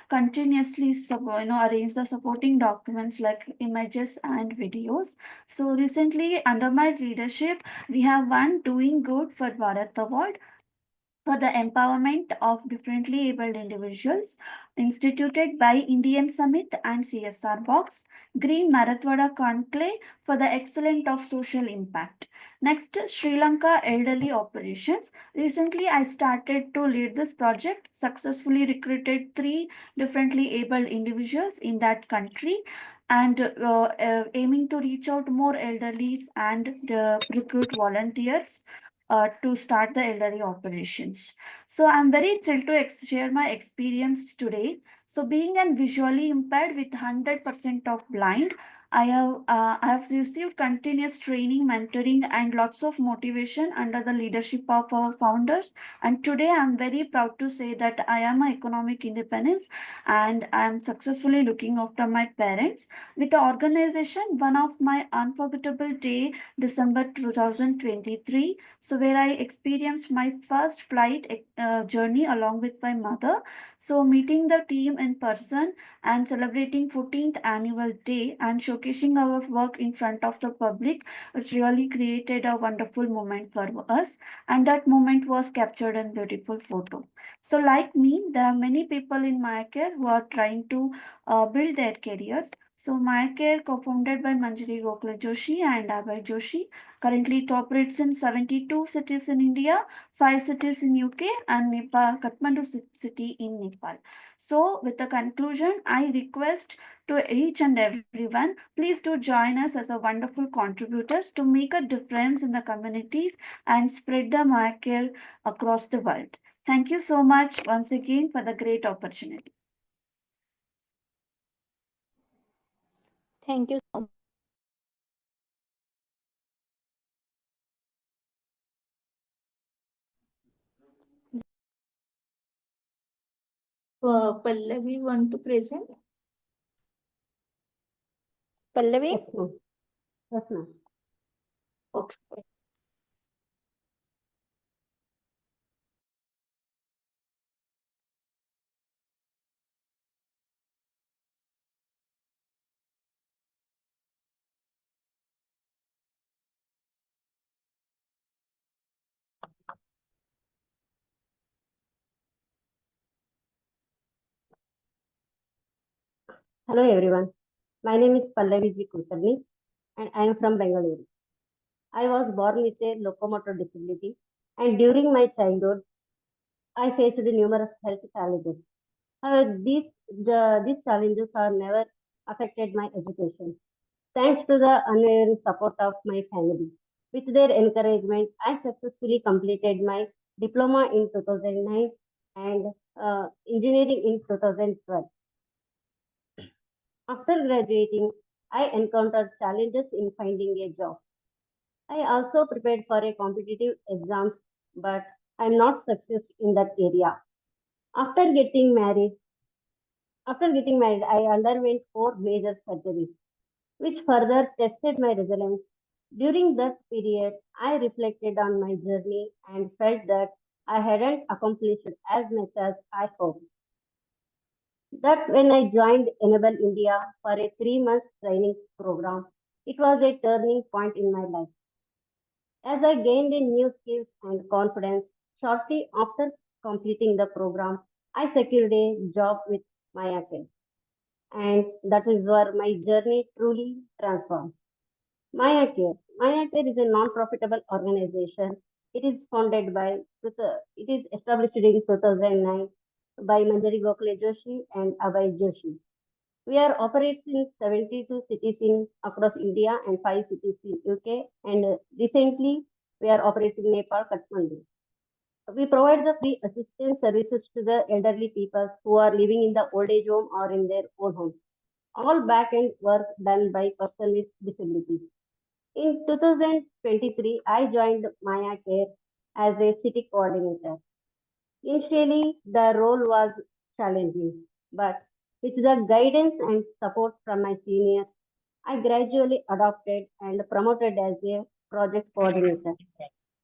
continuously arrange the supporting documents like images and videos. So recently under my leadership we have won Doing Good for Bharat Award for the empowerment of differently abled individuals, instituted by Indian Summit and CSR Box, Green Marathwada Conclave for the excellence of social impact. Next, Sri Lanka Elderly Operations. Recently, I started to lead this project, successfully recruited 3 differently abled individuals in that country and aiming to reach out more elderlies and recruit volunteers to start the elderly operations. So I'm very thrilled to share my experience today. So being an visually impaired with 100% of blind, I have received continuous training, mentoring, and lots of motivation under the leadership of our founders. And today I'm very proud to say that I am an economic independence and I am successfully looking after my parents. With the organization, one of my unforgettable day, December 2023, so where I experienced my first flight journey along with my mother. So meeting the team in person and celebrating 14th annual day and showcasing our work in front of the public, it really created a wonderful moment for us. And that moment was captured in beautiful photo. So like me, there are many people in Mayacare who are trying to build their careers. So Mayacare, co-founded by Manjiri Joshi and Abhay Joshi, currently it operates in 72 cities in India, 5 cities in UK, and Nepal, Kathmandu city in Nepal. So, with the conclusion, I request to each and everyone, please do join us as a wonderful contributors to make a difference in the communities and spread the Mayacare across the world. Thank you so much once again for the great opportunity. Thank you so much. Pallavi want to present? Pallavi? Yes, ma'am. Yes, ma'am. Okay. Hello, everyone. My name is Pallavi Kulkarni, and I am from Bengaluru. I was born with a locomotor disability, and during my childhood, I faced numerous health challenges. These challenges have never affected my education. Thanks to the unwavering support of my family. With their encouragement, I successfully completed my diploma in 2009 and engineering in 2012. After graduating, I encountered challenges in finding a job. I also prepared for a competitive exams, but I'm not success in that area. After getting married, I underwent four major surgeries, which further tested my resilience. During that period, I reflected on my journey and felt that I hadn't accomplished as much as I hoped. That when I joined Enable India for a 3 month training program, it was a turning point in my life. As I gained in new skills and confidence, shortly after completing the program, I secured a job with Maya Care, and that is where my journey truly transformed. Maya Care. Maya Care is a non-profitable organization. It is founded by, it is established in 2009 by Manjiri Joshi and Abhay Joshi. We are operating in 72 cities in across India and 5 cities in UK. And recently, we are operating in Nepal, Kathmandu. We provide the free assistance services to the elderly people who are living in the old age home or in their own homes. All back-end work done by persons with disabilities. In 2023, I joined Maya Care as a city coordinator. Initially, the role was challenging, but with the guidance and support from my seniors, I gradually adopted and promoted as a project coordinator.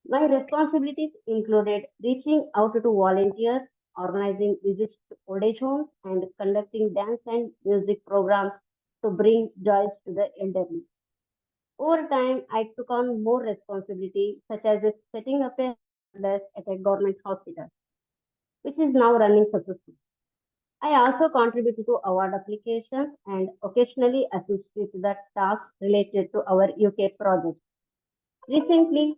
My responsibilities included reaching out to volunteers, organizing visits to old age homes, and conducting dance and music programs to bring joy to the elderly. Over time, I took on more responsibility, such as setting up a desk at a government hospital, which is now running successfully. I also contribute to award applications and occasionally assist with the tasks related to our UK project. Recently,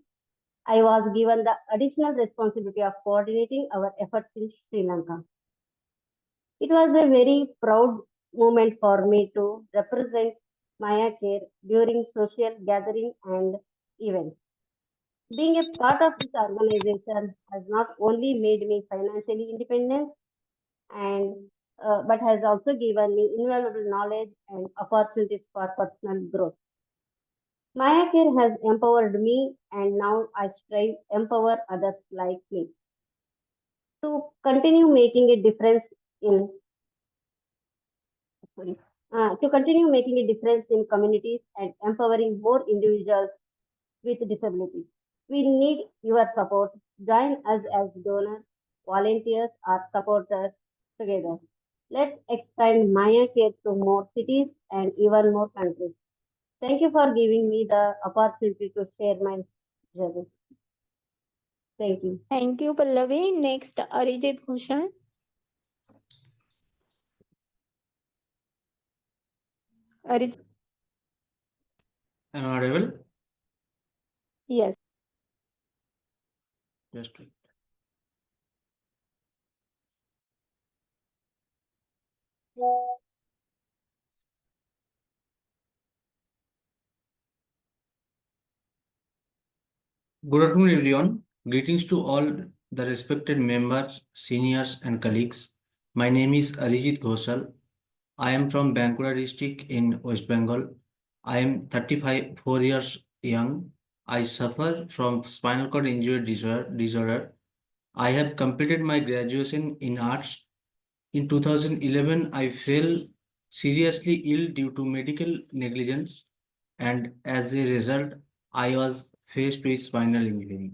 I was given the additional responsibility of coordinating our efforts in Sri Lanka. It was a very proud moment for me to represent Maya Care during social gathering and events. Being a part of this organization has not only made me financially independent and but has also given me invaluable knowledge and opportunities for personal growth. Maya Care has empowered me, and now I strive to empower others like me to continue making a difference in sorry, to continue making a difference in communities and empowering more individuals with disabilities. We need your support. Join us as donors, volunteers, or supporters together. Let's expand Maya Care to more cities and even more countries. Thank you for giving me the opportunity to share my journey. Thank you. Thank you, Pallavi. Next, Arijit Ghoshal. Arijit. Am I audible? Yes. Just wait. Good afternoon, everyone. Greetings to all the respected members, seniors, and colleagues. My name is Arijit Ghoshal. I am from Bankura district in West Bengal. I am 4 years young. I suffer from spinal cord injury disorder. I have completed my graduation in arts In 2011, I fell seriously ill due to medical negligence, and as a result, I was faced with spinal injury.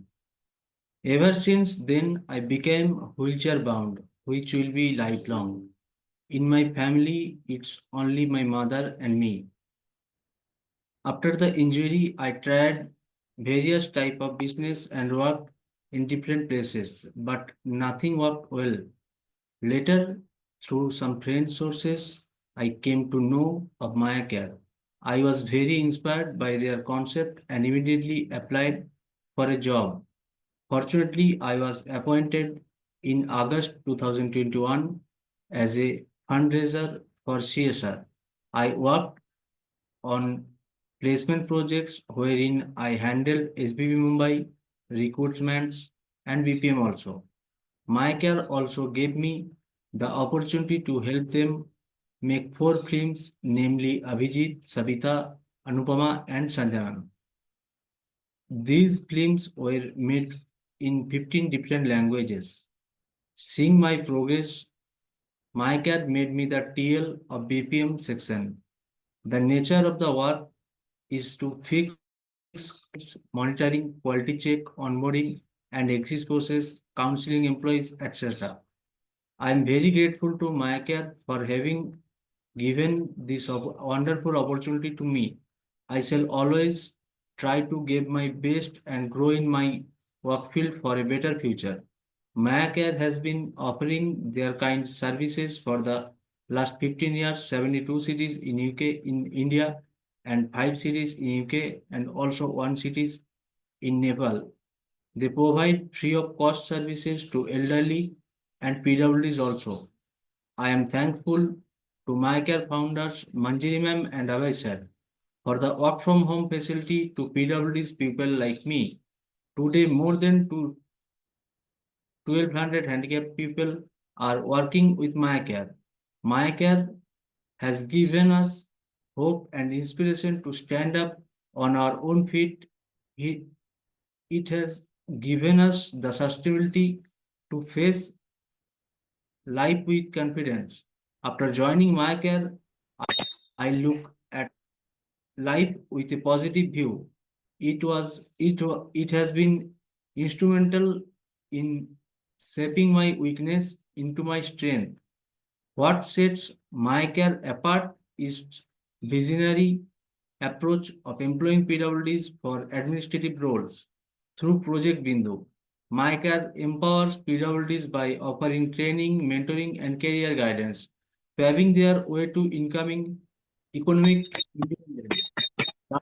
Ever since then, I became wheelchair bound, which will be lifelong. In my family, it's only my mother and me. After the injury, I tried various type of business and worked in different places, but nothing worked well. Later, through some friend sources, I came to know of Maya Care. I was very inspired by their concept and immediately applied for a job. Fortunately, I was appointed in August 2021 as a fundraiser for CSR. I worked on placement projects wherein I handled SBB Mumbai, recruitments, and BPM also. MyCare also gave me the opportunity to help them make 4 films, namely Abhijeet, Sabita, Anupama, and Sandhya. These films were made in 15 different languages. Seeing my progress, MyCare made me the TL of BPM section. The nature of the work is to fix monitoring, quality check, onboarding, and exit process, counseling employees, etc. I am very grateful to MyCare for having given this wonderful opportunity to me. I shall always try to give my best and grow in my work field for a better future. MyCare has been offering their kind services for the last 15 years, 72 cities in UK, in India, and 5 cities in UK, and also 1 cities in Nepal. They provide free of cost services to elderly and PWDs also. I am thankful to MyCare founders Manjiri ma'am and Abhay sir for the work from home facility to PWDs people like me. Today, more than 1,200 handicapped people are working with MyCare. MyCare has given us hope and inspiration to stand up on our own feet. It, it has given us the sustainability to face life with confidence. After joining MyCare, I look at life with a positive view. It has been instrumental in shaping my weakness into my strength. What sets MyCare apart is visionary approach of employing PWDs for administrative roles. Through Project Bindu, MyCare empowers PWDs by offering training, mentoring, and career guidance, paving their way to incoming economic independence.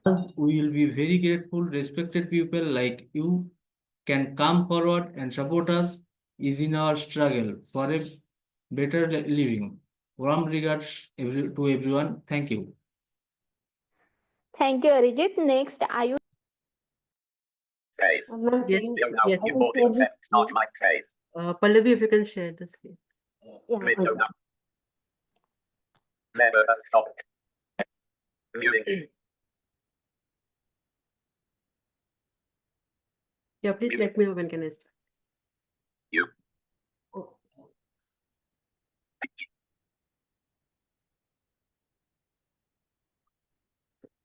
Thus, we will be very grateful, respected people like you can come forward and support us is in our struggle for a better living. Warm regards to everyone. Thank you. Thank you, Arijit. Next, Ayush. Ma'am, Yes, please, yes. I can share this screen. Pallavi, if you can share the screen. Yeah, one second. Yeah, please let me know when can I start.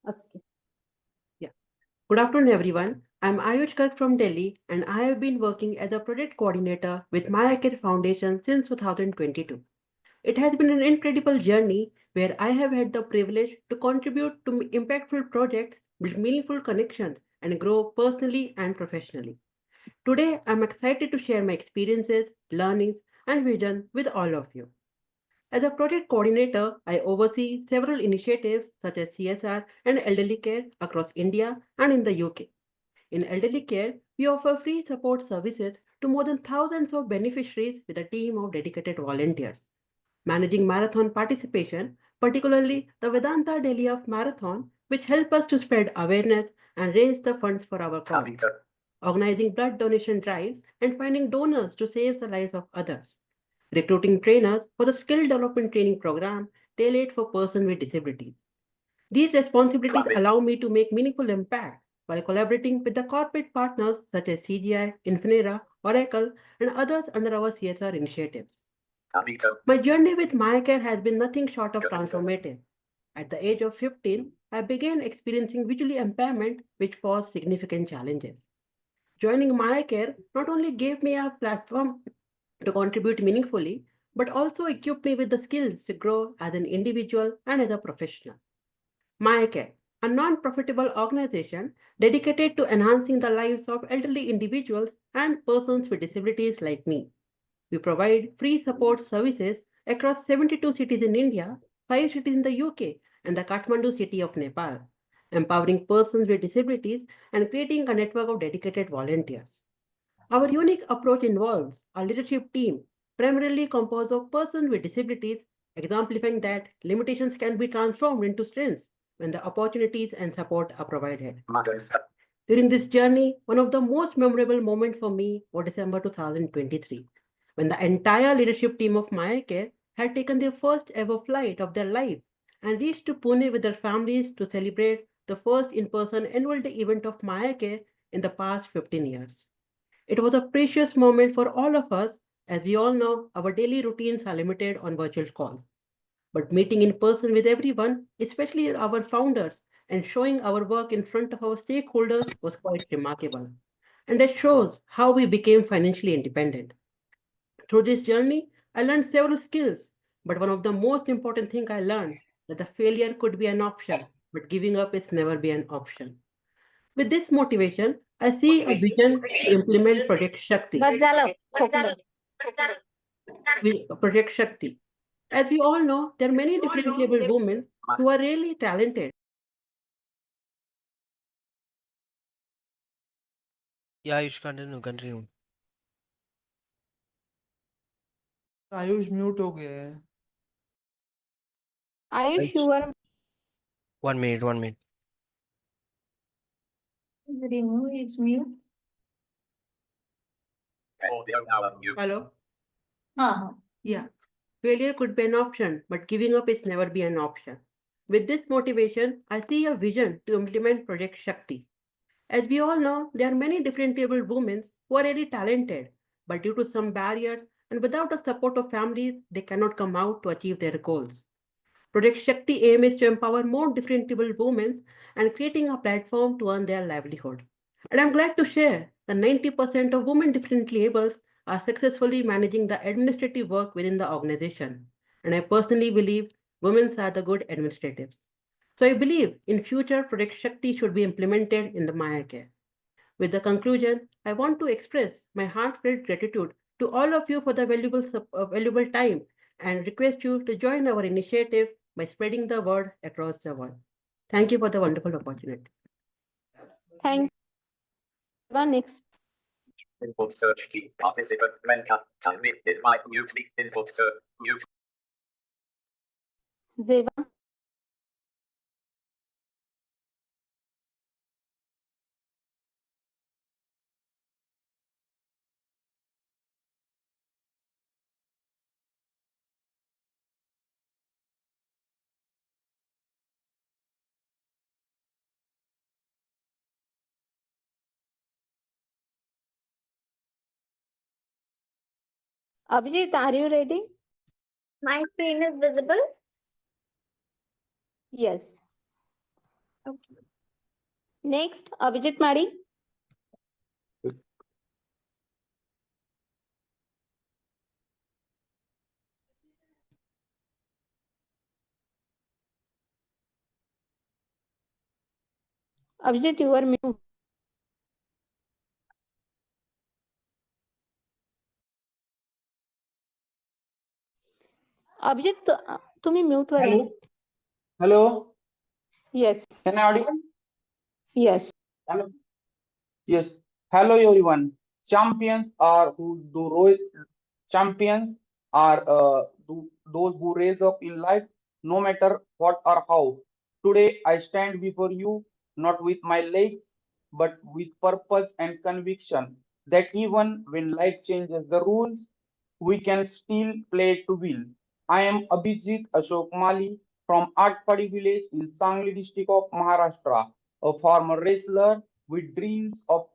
Okay. Yeah. Good afternoon, everyone. I'm Ayush Garg from Delhi, and I have been working as a project coordinator with MyAcare Foundation since 2022. It has been an incredible journey where I have had the privilege to contribute to impactful projects, build meaningful connections, and grow personally and professionally. Today, I'm excited to share my experiences, learnings, and vision with all of you. As a project coordinator, I oversee several initiatives such as CSR and elderly care across India and in the UK. In elderly care, we offer free support services to more than thousands of beneficiaries with a team of dedicated volunteers. Managing marathon participation, particularly the Vedanta Delhi of Marathon, which help us to spread awareness and raise the funds for our cause. Organizing blood donation drives and finding donors to save the lives of others. Recruiting trainers for the skill development training program tailored for persons with disabilities. These responsibilities allow me to make meaningful impact while collaborating with the corporate partners such as CGI, Infinera, Oracle, and others under our CSR initiatives. My journey with Mayakar has been nothing short of transformative. At the age of 15, I began experiencing visually impairment, which posed significant challenges. Joining Mayakar not only gave me a platform to contribute meaningfully, but also equipped me with the skills to grow as an individual and as a professional. Mayakar, a non-profitable organization dedicated to enhancing the lives of elderly individuals and persons with disabilities like me. We provide free support services across 72 cities in India, 5 cities in the UK, and the Kathmandu city of Nepal, empowering persons with disabilities and creating a network of dedicated volunteers. Our unique approach involves a leadership team primarily composed of persons with disabilities, exemplifying that limitations can be transformed into strengths when the opportunities and support are provided. During this journey, one of the most memorable moments for me was December 2023, when the entire leadership team of Mayakar had taken their first ever flight of their life and reached to Pune with their families to celebrate the first in-person annual day event of Mayakar in the past 15 years. It was a precious moment for all of us, as we all know our daily routines are limited on virtual calls. But meeting in person with everyone, especially our founders, and showing our work in front of our stakeholders was quite remarkable. And that shows how we became financially independent. Through this journey, I learned several skills, but one of the most important things I learned that the failure could be an option, but giving up is never be an option. With this motivation, I see a vision to implement Project Shakti. Project Shakti. As we all know, there are many different able women who are really talented. Yeah, you should continue. Ayush mute हो गया है Ayush, you are 1 minute. Remove his mute. Hello? Uh-huh. Yeah. Failure could be an option, but giving up is never be an option. With this motivation, I see a vision to implement Project Shakti. As we all know, there are many different able women who are really talented, but due to some barriers and without the support of families, they cannot come out to achieve their goals. Project Shakti aim is to empower more different able women and creating a platform to earn their livelihood. And I'm glad to share that 90% of women differently able are successfully managing the administrative work within the organization. And I personally believe women are the good administrators. So I believe in future Project Shakti should be implemented in the Maya Care. With the conclusion, I want to express my heartfelt gratitude to all of you for the valuable time and request you to join our initiative by spreading the word across the world. Thank you for the wonderful opportunity. thank you. Next. Zeva. Abhijeet, are you ready? My screen is visible. Yes. Okay. Next, Abhijeet Mali. Abhijeet, you are mute. Abhijit तुम्ही mute वर आहे. Hello. Yes. Can I audible? Yes. Hello. Yes. Hello everyone. Champions are champions are those who raise up in life no matter what or how. Today I stand before you not with my legs but with purpose and conviction that even when life changes the rules, we can still play to win. I am Abhijeet Ashok Mali from Atpadi village in Sangli district of Maharashtra, a former wrestler with dreams of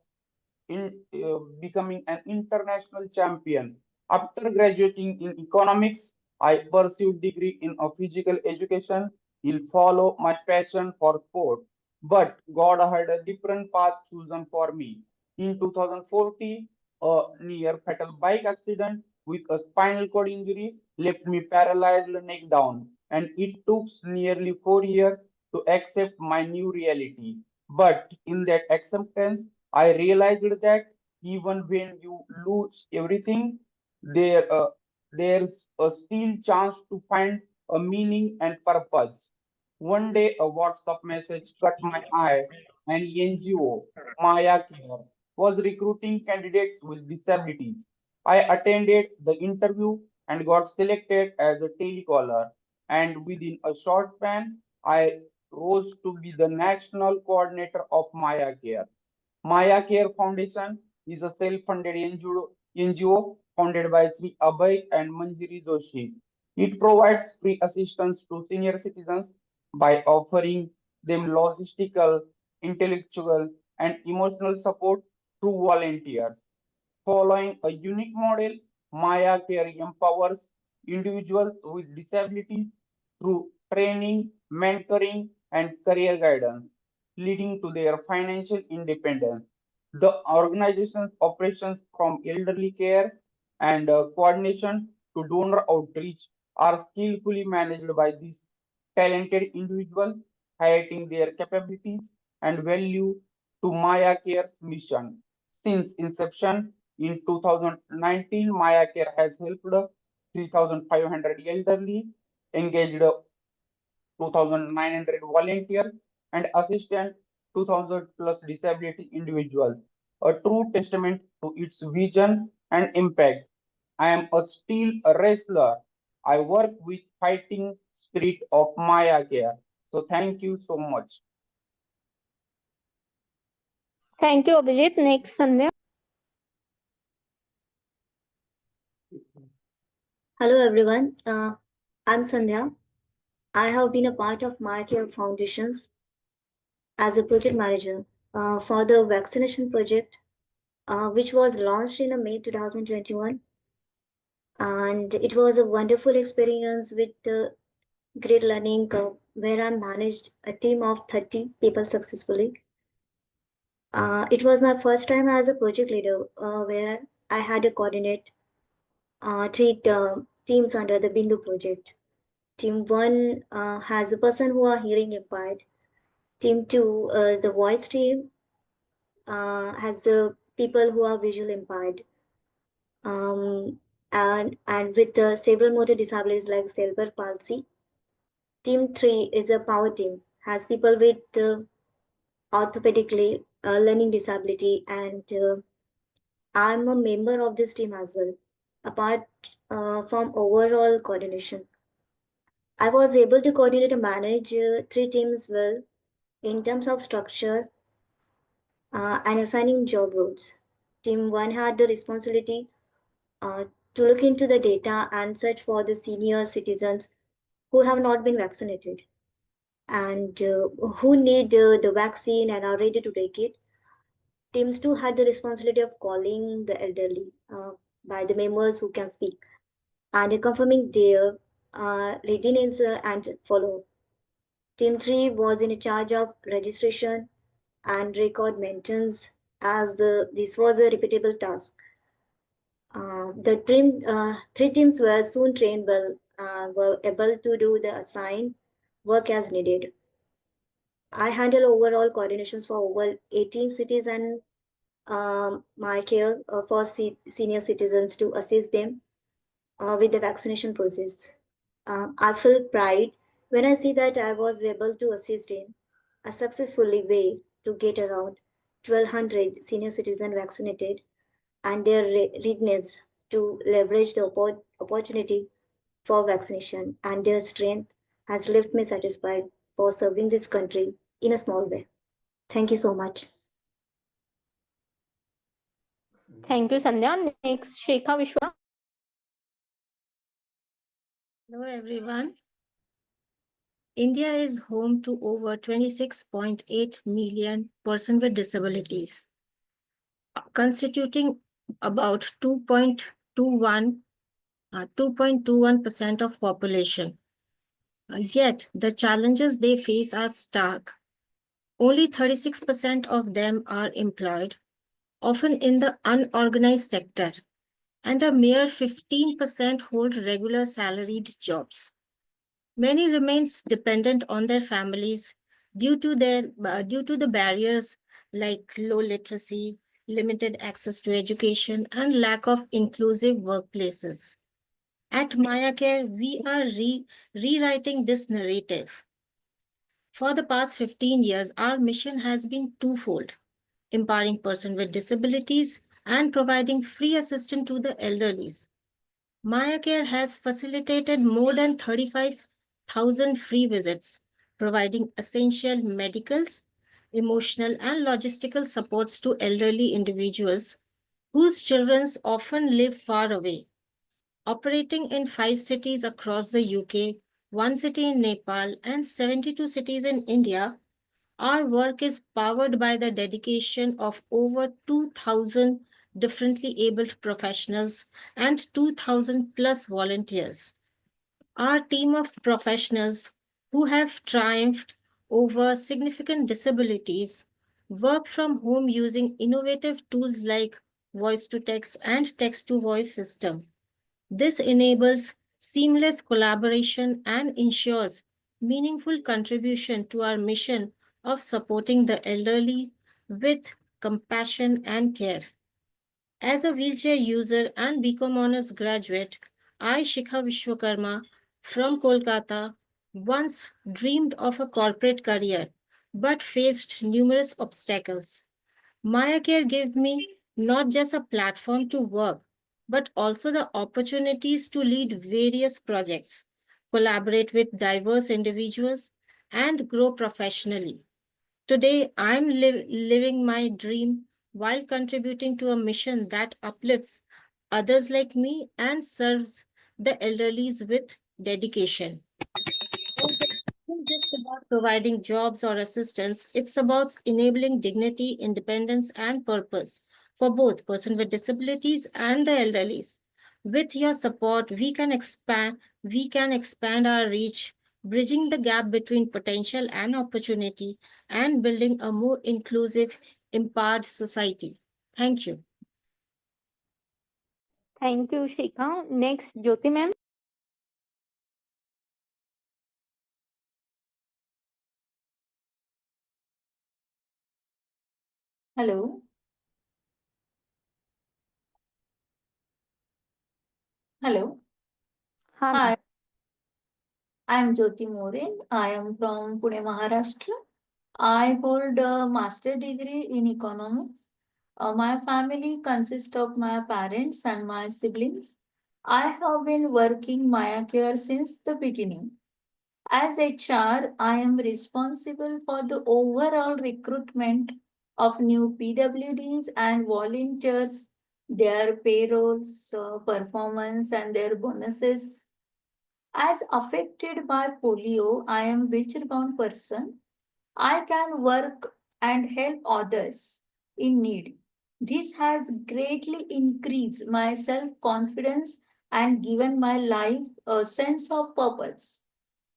becoming an international champion. After graduating in economics, I pursued degree in a physical education. Will follow my passion for sport, but God had a different path chosen for me. In 2040, a near fatal bike accident with a spinal cord injury left me paralyzed neck down, and it took nearly 4 years to accept my new reality. But in that acceptance, I realized that even when you lose everything, there there's a still chance to find a meaning and purpose. One day a WhatsApp message caught my eye. An NGO, Maya Care, was recruiting candidates with disabilities. I attended the interview and got selected as a telecaller, and within a short span I rose to be the national coordinator of Maya Care. Maya Care Foundation is a self-funded NGO founded by Sri Abhay and Manjiri Joshi. It provides free assistance to senior citizens by offering them logistical, intellectual, and emotional support through volunteers. Following a unique model, Maya Care empowers individuals with disabilities through training, mentoring, and career guidance, leading to their financial independence. The organization's operations from elderly care and coordination to donor outreach are skillfully managed by these talented individuals, highlighting their capabilities and value to Maya Care's mission. Since inception in 2019, Maya Care has helped 3,500 elderly, engaged 2,900 volunteers, and assisted 2,000 plus disability individuals. A true testament to its vision and impact. I am still a wrestler. I work with fighting spirit of Maya Care. So thank you so much. Thank you, Abhijeet. Next, Sandhya. Hello everyone, I'm Sandhya. I have been a part of My Care Foundations as a project manager for the vaccination project, which was launched in May 2021. And it was a wonderful experience with great learning curve where I managed a team of 30 people successfully. It was my first time as a project leader where I had to coordinate three teams under the Bindu project. Team 1 has a person who are hearing impaired. Team 2 is the voice team, has the people who are visual impaired. And with several motor disabilities like cerebral palsy. Team 3 is a power team, has people with orthopedically learning disability, and I'm a member of this team as well. Apart from overall coordination, I was able to coordinate and manage three teams well in terms of structure and assigning job roles. Team 1 had the responsibility to look into the data and search for the senior citizens who have not been vaccinated and who need the vaccine and are ready to take it. Teams 2 had the responsibility of calling the elderly by the members who can speak and confirming their readiness and follow. Team 3 was in charge of registration and record maintenance as this was a repeatable task. Three teams were soon trained well, were able to do the assigned work as needed. I handle overall coordinations for over 18 cities and my care for senior citizens to assist them with the vaccination process. I feel pride when I see that I was able to assist in a successfully way to get around 1,200 senior citizens vaccinated and their readiness to leverage the opportunity for vaccination, and their strength has left me satisfied for serving this country in a small way. Thank you so much. Thank you, Sandhya. Next, Shikha Vishwakarma. Hello, everyone. India is home to over 26.8 million persons with disabilities, constituting about 2.2% 2.21% of population. Yet, the challenges they face are stark. Only 36% of them are employed, often in the unorganized sector, and a mere 15% hold regular salaried jobs. Many remain dependent on their families due to the barriers like low literacy, limited access to education, and lack of inclusive workplaces. At Maya Care, we are rewriting this narrative. For the past 15 years, our mission has been twofold: empowering persons with disabilities and providing free assistance to the elderly. Maya Care has facilitated more than 35,000 free visits, providing essential medicals, emotional, and logistical supports to elderly individuals whose children often live far away. Operating in 5 cities across the UK, 1 city in Nepal, and 72 cities in India, our work is powered by the dedication of over 2,000 differently abled professionals and 2,000 plus volunteers. Our team of professionals who have triumphed over significant disabilities work from home using innovative tools like voice to text and text to voice system. This enables seamless collaboration and ensures meaningful contribution to our mission of supporting the elderly with compassion and care. As a wheelchair user and BCom Honors graduate, I, Shikha Vishwakarma from Kolkata, once dreamed of a corporate career but faced numerous obstacles. Maya Care gave me not just a platform to work, but also the opportunities to lead various projects, collaborate with diverse individuals, and grow professionally. Today, I'm living my dream while contributing to a mission that uplifts others like me and serves the elderly with dedication. It's not just about providing jobs or assistance, it's about enabling dignity, independence, and purpose for both persons with disabilities and the elderly. With your support, we can expand our reach, bridging the gap between potential and opportunity, and building a more inclusive, empowered society. Thank you. Thank you, Shikha. Next, Jyoti ma'am. Hello. Hello. Hi, Hi, I am Jyoti More. I am from Pune, Maharashtra. I hold a master degree in economics. My family consists of my parents and my siblings. I have been working Maya Care since the beginning. As HR, I am responsible for the overall recruitment of new PWDs and volunteers, their payrolls, performance, and their bonuses. As affected by polio, I am wheelchair-bound person. I can work and help others in need. This has greatly increased my self-confidence and given my life a sense of purpose.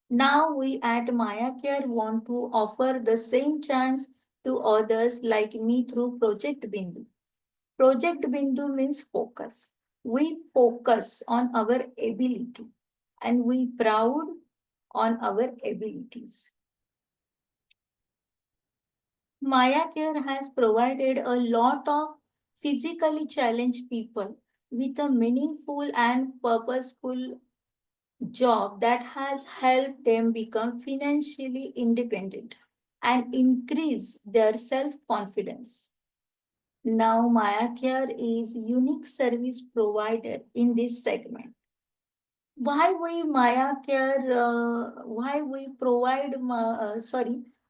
Now we at Maya Care want to offer the same chance to others like me through Project Bindu. Project Bindu means focus. We focus on our ability and we proud on our abilities. Maya Care has provided a lot of physically challenged people with a meaningful and purposeful job that has helped them become financially independent and increase their self-confidence. Now Maya Care is unique service provider in this segment. Why we provide,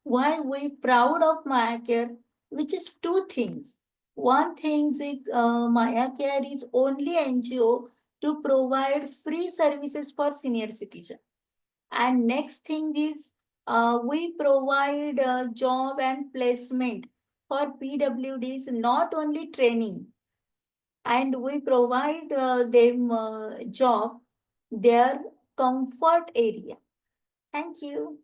why we proud of Maya Care, which is two things. One thing is Maya Care is only NGO to provide free services for senior citizens. And next thing is we provide job and placement for PWDs, not only training. and we provide them job, their comfort area. Thank you.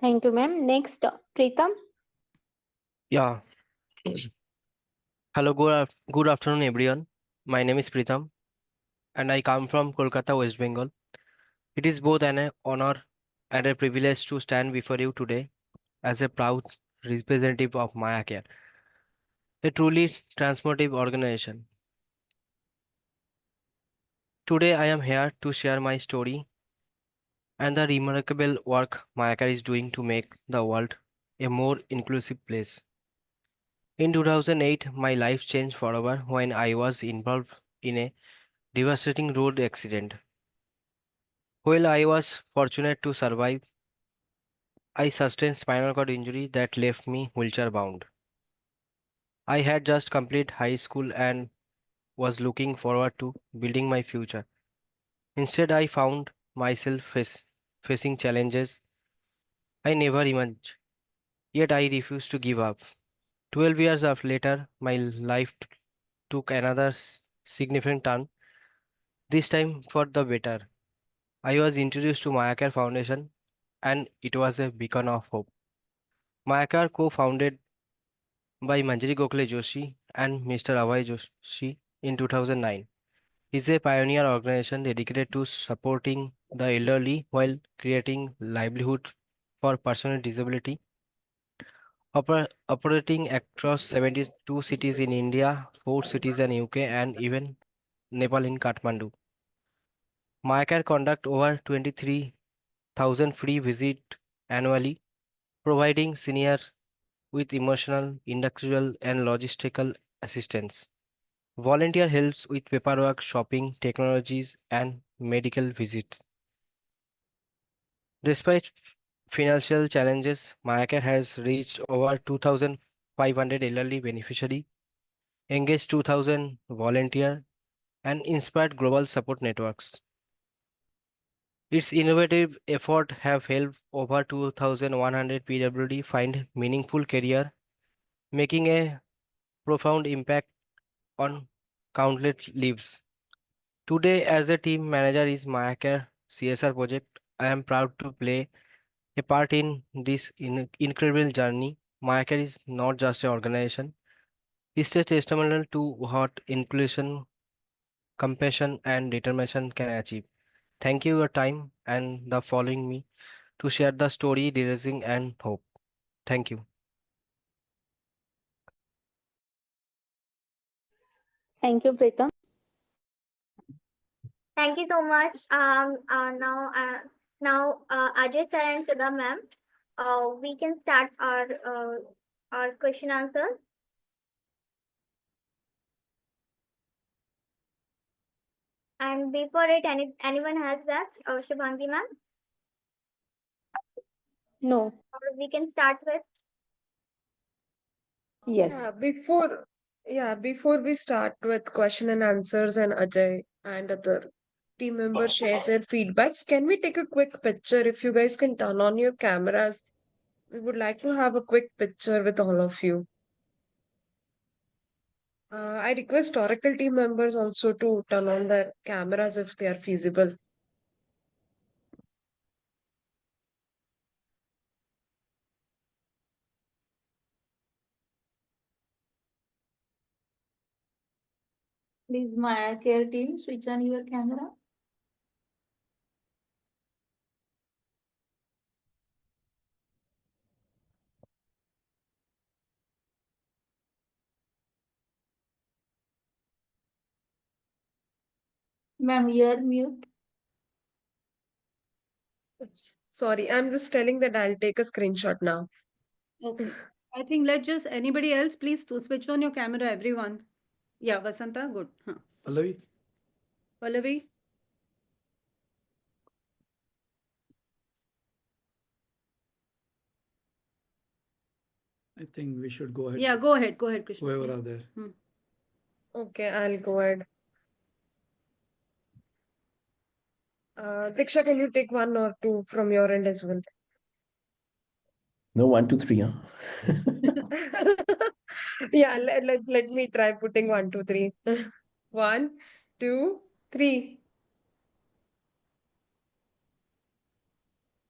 Thank you, ma'am. Next, Pritam. Yeah. Hello, good afternoon, everyone. My name is Pritam, and I come from Kolkata, West Bengal. It is both an honor and a privilege to stand before you today as a proud representative of Maya Care, a truly transformative organization. Today, I am here to share my story and the remarkable work Maya Care is doing to make the world a more inclusive place. In 2008, my life changed forever when I was involved in a devastating road accident. While I was fortunate to survive, I sustained spinal cord injury that left me wheelchair bound. I had just completed high school and was looking forward to building my future. Instead, I found myself facing challenges I never imagined. Yet I refused to give up. 12 years later, my life took another significant turn, this time for the better. I was introduced to Mayakar Foundation and it was a beacon of hope. Mayakar, co-founded by Manjiri Joshi and Mr. Abhay Joshi in 2009, is a pioneer organization dedicated to supporting the elderly while creating livelihood for persons with disability. Operating across 72 cities in India, 4 cities in UK, and even Nepal in Kathmandu. Mayakar conduct over 23,000 free visits annually, providing senior with emotional, intellectual, and logistical assistance. Volunteer helps with paperwork, shopping, technologies, and medical visits. Despite financial challenges, Mayakar has reached over 2,500 elderly beneficiaries, engaged 2,000 volunteers, and inspired global support networks. Its innovative efforts have helped over 2,100 PWD find meaningful career, making a profound impact on countless lives. Today, as a team manager is Mayakar CSR project, I am proud to play a part in this incredible journey. Mayakar is not just an organization; it's a testimonial to what inclusion, compassion, and determination can achieve. Thank you for your time and the following me to share the story, raising and hope. Thank you. Thank you, Pritam. Thank you so much. Now, Ajay sir and Sudha ma'am, we can start our question answers. And before it, anyone has that? Shubhangi ma'am, No. or we can start with. Yes. Before we start with question and answers and Ajay and other team members share their feedbacks, can we take a quick picture? If you guys can turn on your cameras, we would like to have a quick picture with all of you. I request Oracle team members also to turn on their cameras if they are feasible. Please, Maya Care team, switch on your camera. Ma'am, you're mute. Oops. Sorry, I'm just telling that I'll take a screenshot now. Okay. I think let's just anybody else, please switch on your camera, everyone. Yeah, Vasanta, good. Huh. Pallavi? Pallavi? I think we should go ahead. Yeah, go ahead, Krishna. Whoever Yeah. are there. Okay, I'll go ahead. Diksha, can you take one or two from your end as well? No, 1, 2, 3, huh? Yeah, let me try putting 1, 2, 3. 1, 2, 3.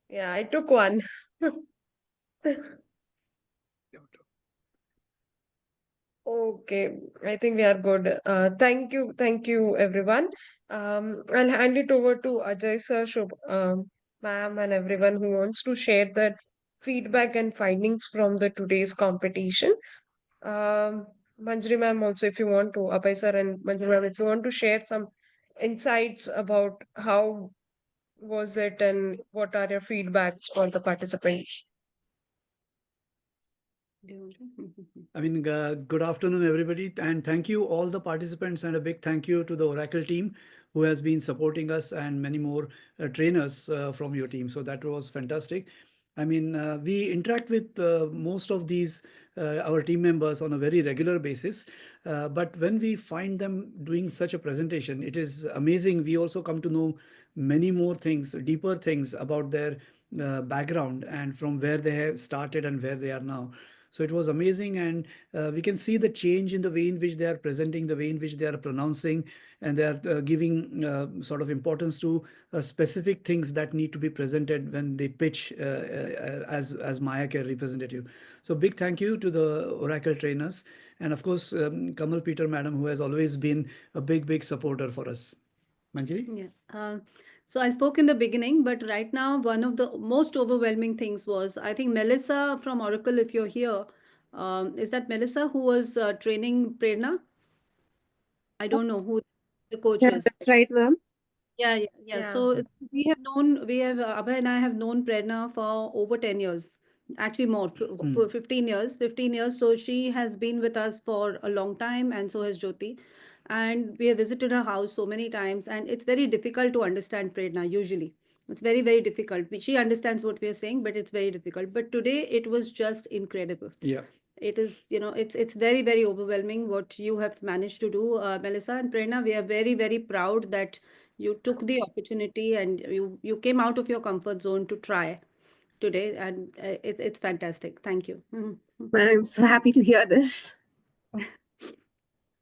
Yeah, I took one. Okay, I think we are good. Thank you, everyone. I'll hand it over to Ajay sir, ma'am, and everyone who wants to share their feedback and findings from the today's competition. Manjari ma'am, also, if you want to, Abhay sir and Manjari ma'am, if you want to share some insights about how was it and what are your feedbacks for the participants. Good afternoon, everybody, and thank you all the participants, and a big thank you to the Oracle team who has been supporting us and many more trainers from your team. So that was fantastic. We interact with most of these our team members on a very regular basis, but when we find them doing such a presentation, it is amazing. We also come to know many more things, deeper things about their background and from where they have started and where they are now. So it was amazing, and we can see the change in the way in which they are presenting, the way in which they are pronouncing, and they are giving sort of importance to specific things that need to be presented when they pitch as Maya Care representative. So big thank you to the Oracle trainers, and of course Kamal Peter madam, who has always been a big supporter for us. Manjiri? Yeah. So I spoke in the beginning, but right now, one of the most overwhelming things was, I think Melissa from Oracle, if you're here, is that Melissa who was training Prerana? I don't know who the coach Yeah, is. that's right, ma'am. Yeah. Yeah. So Abhay and I have known Prerna for over 10 years, actually more, for 15 years, 15 years. So she has been with us for a long time, and so has Jyoti. And we have visited her house so many times, and it's very difficult to understand Prerna usually. It's very difficult. She understands what we are saying, but it's very difficult. But today it was just incredible. Yeah. It is, it's very overwhelming what you have managed to do, Melissa and Prerna. We are very proud that you took the opportunity and you came out of your comfort zone to try today, and it's fantastic. Thank you. I'm so happy to hear this.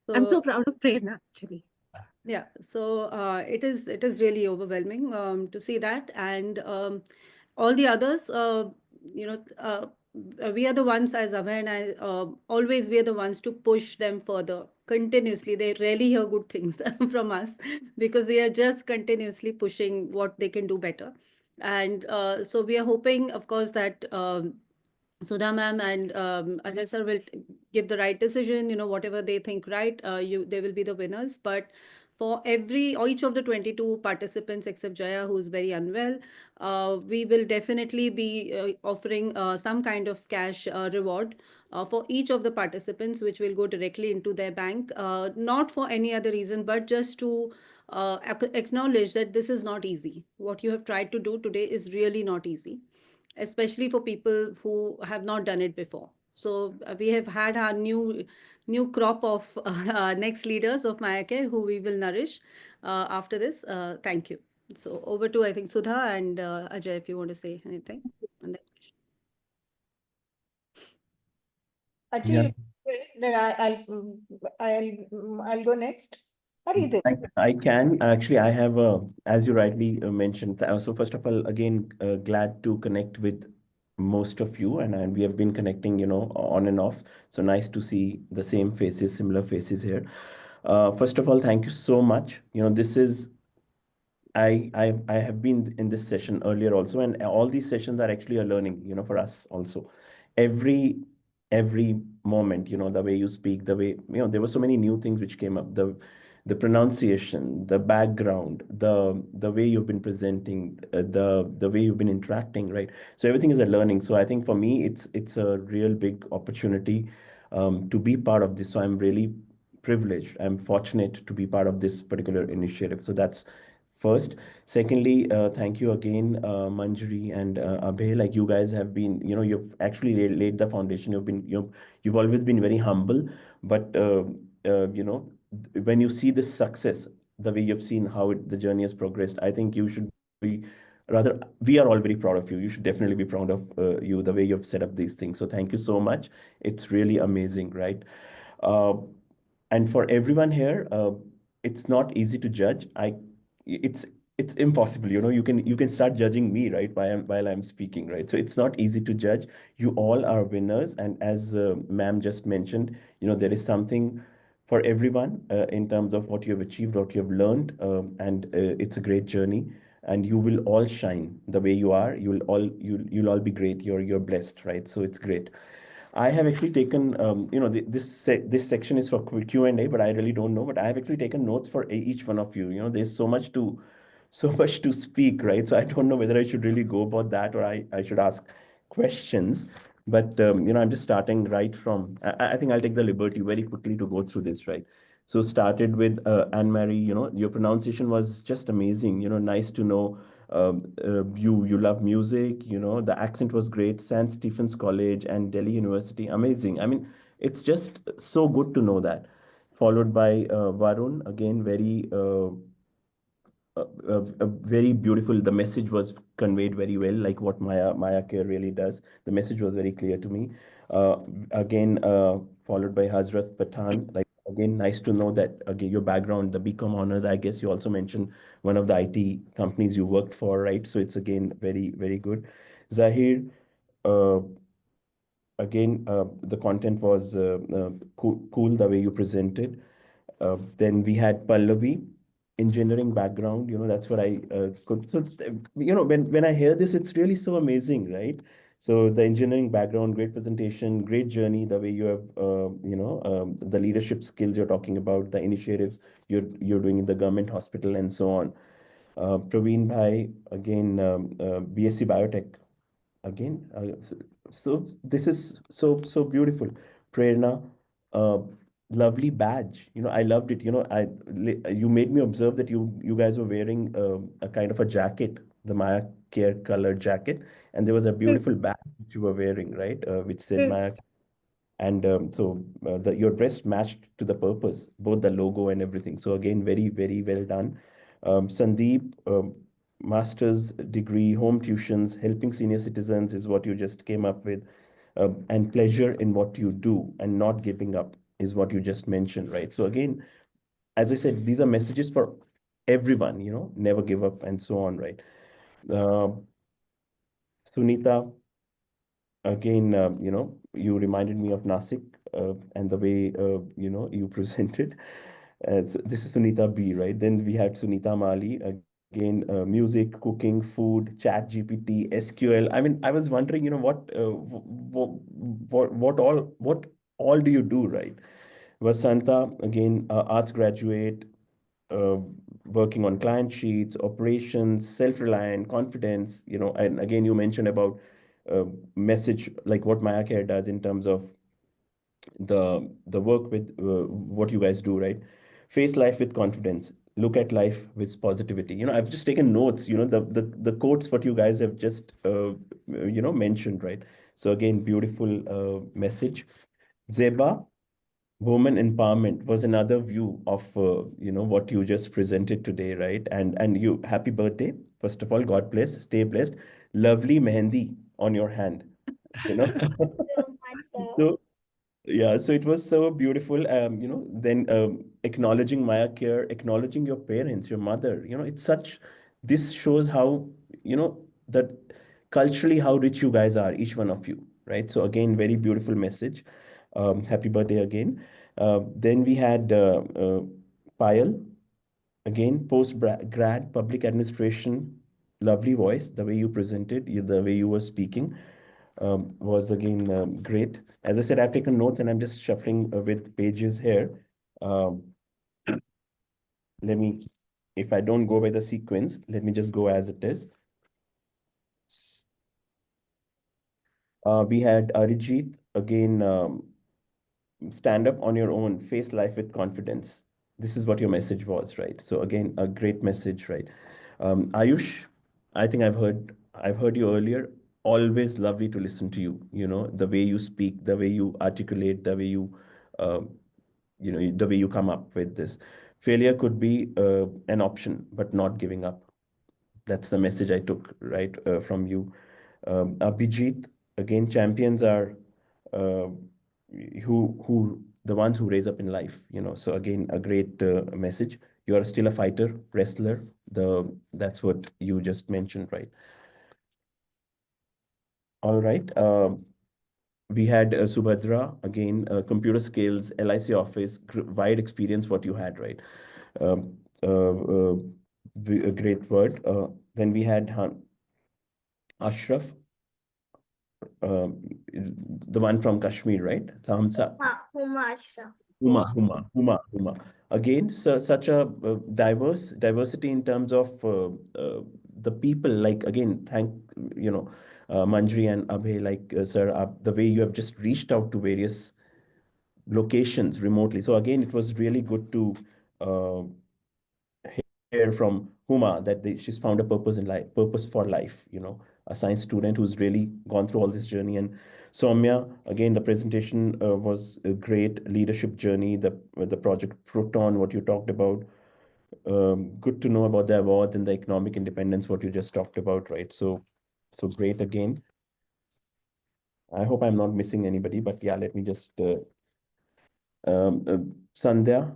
I'm so So proud of Prerna, actually. yeah, so it is really overwhelming to see that, and all the others, you know, we are the ones, as Abhay and I, always we are the ones to push them further continuously. They rarely hear good things from us because we are just continuously pushing what they can do better, and so we are hoping, of course, that. Sudha ma'am and Ajay sir will give the right decision, whatever they think right, they will be the winners. But for each of the 22 participants except Jaya, who is very unwell, we will definitely be offering some kind of cash reward for each of the participants, which will go directly into their bank, not for any other reason, but just to acknowledge that this is not easy. What you have tried to do today is really not easy, especially for people who have not done it before. So we have had our new crop of next leaders of Mayake who we will nourish after this. Thank you. So over to, I think, Sudha and Ajay, if you want to say anything. And then Yeah. Actually, then I'll go next. I can actually. I have, as you rightly mentioned. So first of all, again, glad to connect with most of you, and we have been connecting, on and off. So nice to see the same faces, similar faces here. First of all, thank you so much. This is I have been in this session earlier also, and all these sessions are actually a learning, for us also. Every every moment, the way you speak, the way, there were so many new things which came up. The pronunciation, the background, the way you've been presenting, the way you've been interacting, right? So everything is a learning. So I think for me, it's a real big opportunity to be part of this. So I'm really privileged. I'm fortunate to be part of this particular initiative. So that's first. Secondly, thank you again, Manjari and Abhay. Like, you guys have been, you've actually laid the foundation. You've always been very humble, but when you see this success, the way you've seen how the journey has progressed, I think you should be rather, we are all very proud of you. You should definitely be proud of you, the way you've set up these things. So thank you so much. It's really amazing, right? Uh, and for everyone here, it's not easy to judge. It's it's impossible. You can start judging me, right, while I'm speaking, right? So it's not easy to judge. You all are winners, and as ma'am just mentioned, there is something for everyone in terms of what you have achieved, what you have learned, and it's a great journey. And you will all shine the way you are. You'll all be great. You're blessed, right? So it's great. I have actually taken, this section is for Q&A, but I really don't know. But I have actually taken notes for each one of you. There's so much to speak, right? So I don't know whether I should really go about that or I should ask questions. But I'm just starting right from. I think I'll take the liberty very quickly to go through this, right? So started with Annmary. Your pronunciation was just amazing. Nice to know you love music. The accent was great. St. Stephen's College and Delhi University, amazing. I mean, it's just so good to know that. Followed by Varun, again, very beautiful. The message was conveyed very well, like what Maya Care really does. The message was very clear to me. Again, followed by Hazrat Pathan. Like again, nice to know that again your background, the BCom honors. I guess you also mentioned one of the IT companies you worked for, right? So it's again very very good. Zahir, uh, again, the content was cool the way you presented. Then we had Pallavi, engineering background. That's what I could. So, when I hear this, it's really so amazing, right? So the engineering background, great presentation, great journey. The way you have, the leadership skills you're talking about, the initiatives you're doing in the government hospital and so on. Praveen again, BSc Biotech again. So this is so beautiful. Prerana, uh, lovely badge. I loved it. You made me observe that you guys were wearing a kind of a jacket, the Maya Care colored jacket, and there was a beautiful badge which you were wearing, right? Which said Maya. And your dress matched to the purpose, both the logo and everything. So again, very, very well done. Sandeep, master's degree, home tuitions, helping senior citizens is what you just came up with. And pleasure in what you do and not giving up is what you just mentioned, right? So again, as I said, these are messages for everyone, never give up and so on, right? Uh, Sunita, again, you reminded me of Nasik and the way, you presented. So this is Sunita B, right? Then we had Sunita Mali, again, music, cooking, food, chat GPT, SQL. I mean, I was wondering, what all do you do, right? Vasanta, again, arts graduate, uh, working on client sheets, operations, self-reliant, confidence, and again, you mentioned about message, like what Maya Care does in terms of the work with what you guys do, right? Face life with confidence. Look at life with positivity. I've just taken notes. The quotes what you guys have just mentioned, right? So again, beautiful message. Zeba, woman empowerment was another view of what you just presented today, right? And you, happy birthday, first of all. God bless. Stay blessed. Lovely mehendi on your hand. You know. So yeah, so it was so beautiful. Then acknowledging Maya Care, acknowledging your parents, your mother. It's such. This shows how that culturally how rich you guys are, each one of you, right? So again, very beautiful message. Happy birthday again. Then we had Payal, again, post grad, public administration, lovely voice, the way you presented, the way you were speaking was again great. As I said, I've taken notes and I'm just shuffling with pages here. Um, let me, if I don't go by the sequence, let me just go as it is. We had Arijit, again, stand up on your own, face life with confidence. This is what your message was, right? So again, a great message, right? Ayush, I think I've heard you earlier. Always lovely to listen to you. The way you speak, the way you articulate, the way um, the way you come up with this. Failure could be an option, but not giving up. That's the message I took right from you. Abhijeet, again, champions are uh, who the ones who raise up in life, you know. So again, a great message. You are still a fighter, wrestler. That's what you just mentioned, right? All right. We had Subhadra, again, computer skills, LIC office, wide experience, what you had, right? Um, a great word. Then we had Ashraf, the one from Kashmir, right? Samsa. Huma Ashraf. Huma. Again, so, such a diversity in terms of the people. Like again, thank you know, Manjiri and Abhay, like sir, the way you have just reached out to various locations remotely. So again, it was really good to uh, hear from Huma that she's found a purpose in life, purpose for life. You know, a science student who's really gone through all this journey. And Sowmya, again, the presentation was a great leadership journey. The project Proton, what you talked about. Good to know about the awards and the economic independence, what you just talked about, right? So great again. I hope I'm not missing anybody, but yeah, let me just Sandhya,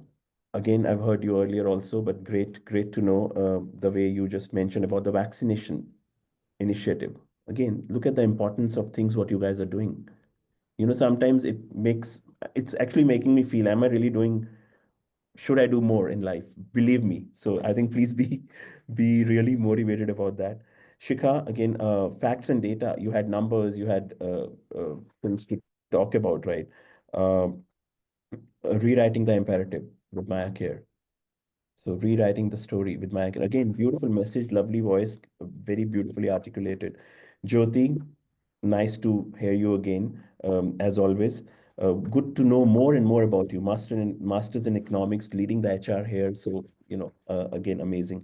again, I've heard you earlier also, but great to know the way you just mentioned about the vaccination initiative. Again, look at the importance of things what you guys are doing. You know, sometimes it's actually making me feel, am I really doing, should I do more in life? Believe me. So I think please be really motivated about that. Shikha, again, facts and data. You had numbers, you had things to talk about, right? Um, Rewriting the imperative with Maya Care. So rewriting the story with Maya Care. Again, beautiful message, lovely voice, very beautifully articulated. Jyoti, nice to hear you again, as always. Good to know more and more about you. Masters in economics, leading the HR here. So, you know, again, amazing.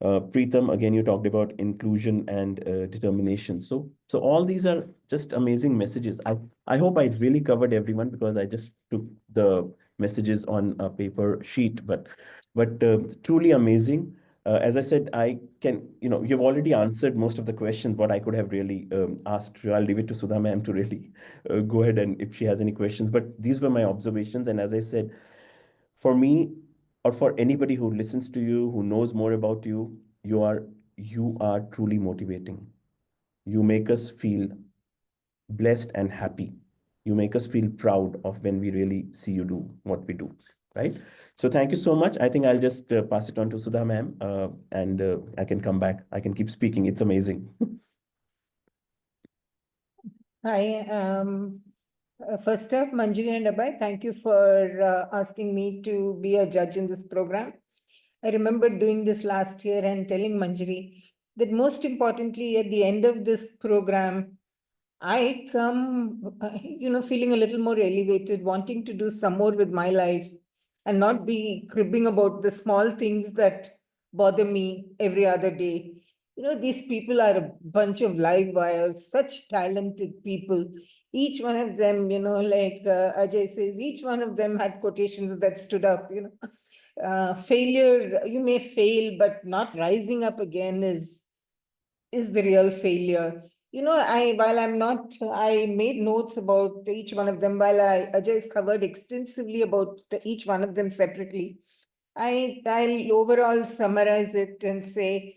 Preetham, again, you talked about inclusion and determination. So all these are just amazing messages. I hope I really covered everyone because I just took the messages on a paper sheet, but truly amazing. As I said, I can, you know, you've already answered most of the questions, what I could have really asked. I'll leave it to Sudha ma'am to really go ahead and if she has any questions. But these were my observations. And as I said, for me, or for anybody who listens to you, who knows more about you, you are truly motivating. You make us feel blessed and happy. You make us feel proud of when we really see you do what we do, right? So thank you so much. I think I'll just pass it on to Sudha ma'am, and I can come back. I can keep speaking. It's amazing. Hi, first up, Manjiri and Abhay, thank you for asking me to be a judge in this program. I remember doing this last year and telling Manjiri that most importantly, at the end of this program, I come, feeling a little more elevated, wanting to do some more with my life and not be cribbing about the small things that bother me every other day. You know, these people are a bunch of live wires, such talented people. Each one of them, like Ajay says, each one of them had quotations that stood up, failure, you may fail, but not rising up again is the real failure. I made notes about each one of them while Ajay's covered extensively about each one of them separately. I'll overall summarize it and say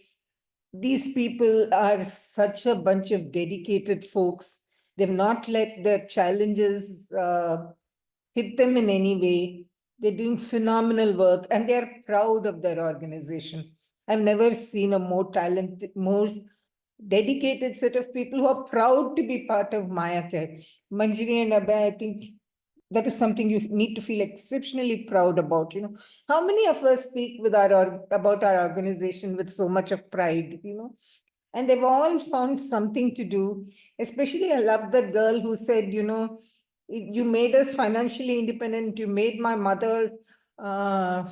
these people are such a bunch of dedicated folks. They've not let their challenges hit them in any way. They're doing phenomenal work and they're proud of their organization. I've never seen a more talented, more dedicated set of people who are proud to be part of Maya Care. Manjiri and Abhay, I think that is something you need to feel exceptionally proud about. How many of us speak with about our organization with so much of pride, and they've all found something to do. Especially, I love that girl who said, you made us financially independent. You made my mother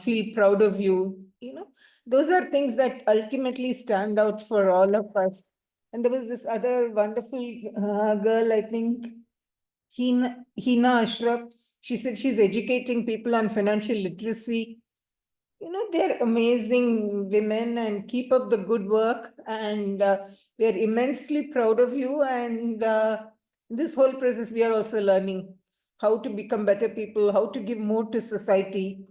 feel proud of you. Those are things that ultimately stand out for all of us. And there was this other wonderful girl, I think, Hina Ashraf. She said she's educating people on financial literacy. they're amazing women and keep up the good work. And we're immensely proud of you. And this whole process, we are also learning how to become better people, how to give more to society,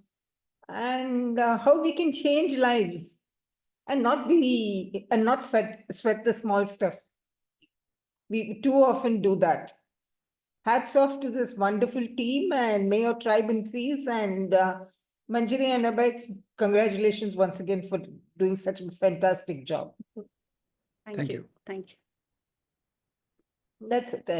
and how we can change lives and not sweat the small stuff. We too often do that. Hats off to this wonderful team, and may your tribe increase. And Manjiri and Abhay, congratulations once again for doing such a fantastic job. Thank you. Thank you. That's it.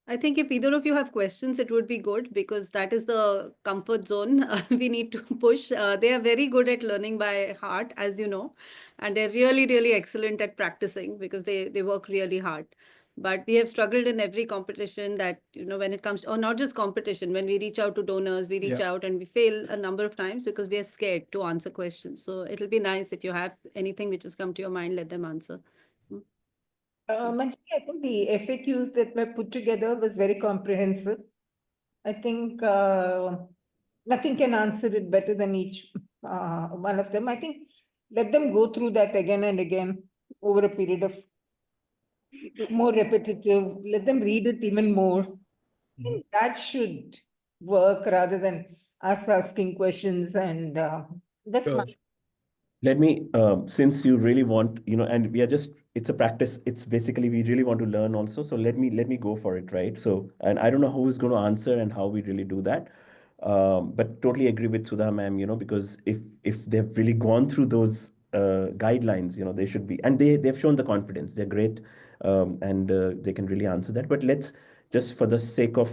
I think if either of you have questions, it would be good because that is the comfort zone we need to push. They are very good at learning by heart, as you know, and they're really, really excellent at practicing because they work really hard. But we have struggled in every competition that, when it comes to, or not just competition, when we reach out to donors, we reach out and we fail a number of times because we are scared to answer questions. So it'll be nice if you have anything which has come to your mind, let them answer. Manjari, I think the FAQs that were put together was very comprehensive. I think nothing can answer it better than each one of them. I think let them go through that again and again over a period of more repetitive. Let them read it even more. I think that should work rather than us asking questions. And that's my. Let me, since you really want, and we are just, it's a practice. It's basically, we really want to learn also. So let me go for it, right? So, and I don't know who is going to answer and how we really do that. But totally agree with Sudha ma'am, because if they've really gone through those guidelines, they should be, and they've shown the confidence. They're great, and they can really answer that. But let's just for the sake of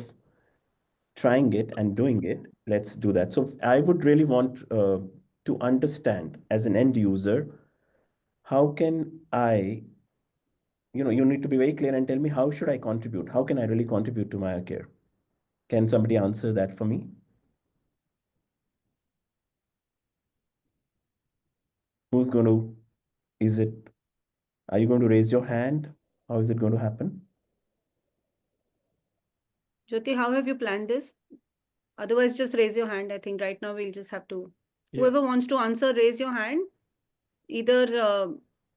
trying it and doing it, let's do that. So I would really want to understand as an end user, how can I, you need to be very clear and tell me how should I contribute? How can I really contribute to Maya Care? Can somebody answer that for me? Who's going to, are you going to raise your hand? How is it going to happen? Jyoti, how have you planned this? Otherwise, just raise your hand. I think right now we'll just have to, whoever wants to answer, raise your hand, either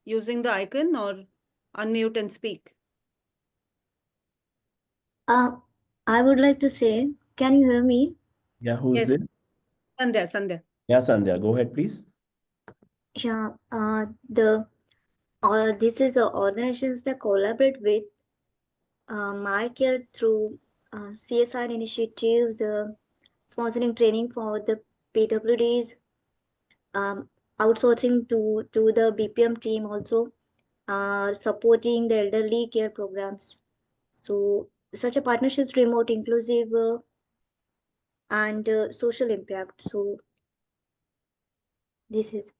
using the icon or unmute and speak. I would like to say, can you hear me? Yeah, who's Yes. this? Sandhya. Yeah, Sandhya, go ahead, please. Yeah, this is organizations that collaborate with My Care through CSR initiatives, sponsoring training for the PWDs, outsourcing to the BPM team also, supporting the elderly care programs. So such a partnerships remote inclusive and social impact. So this is.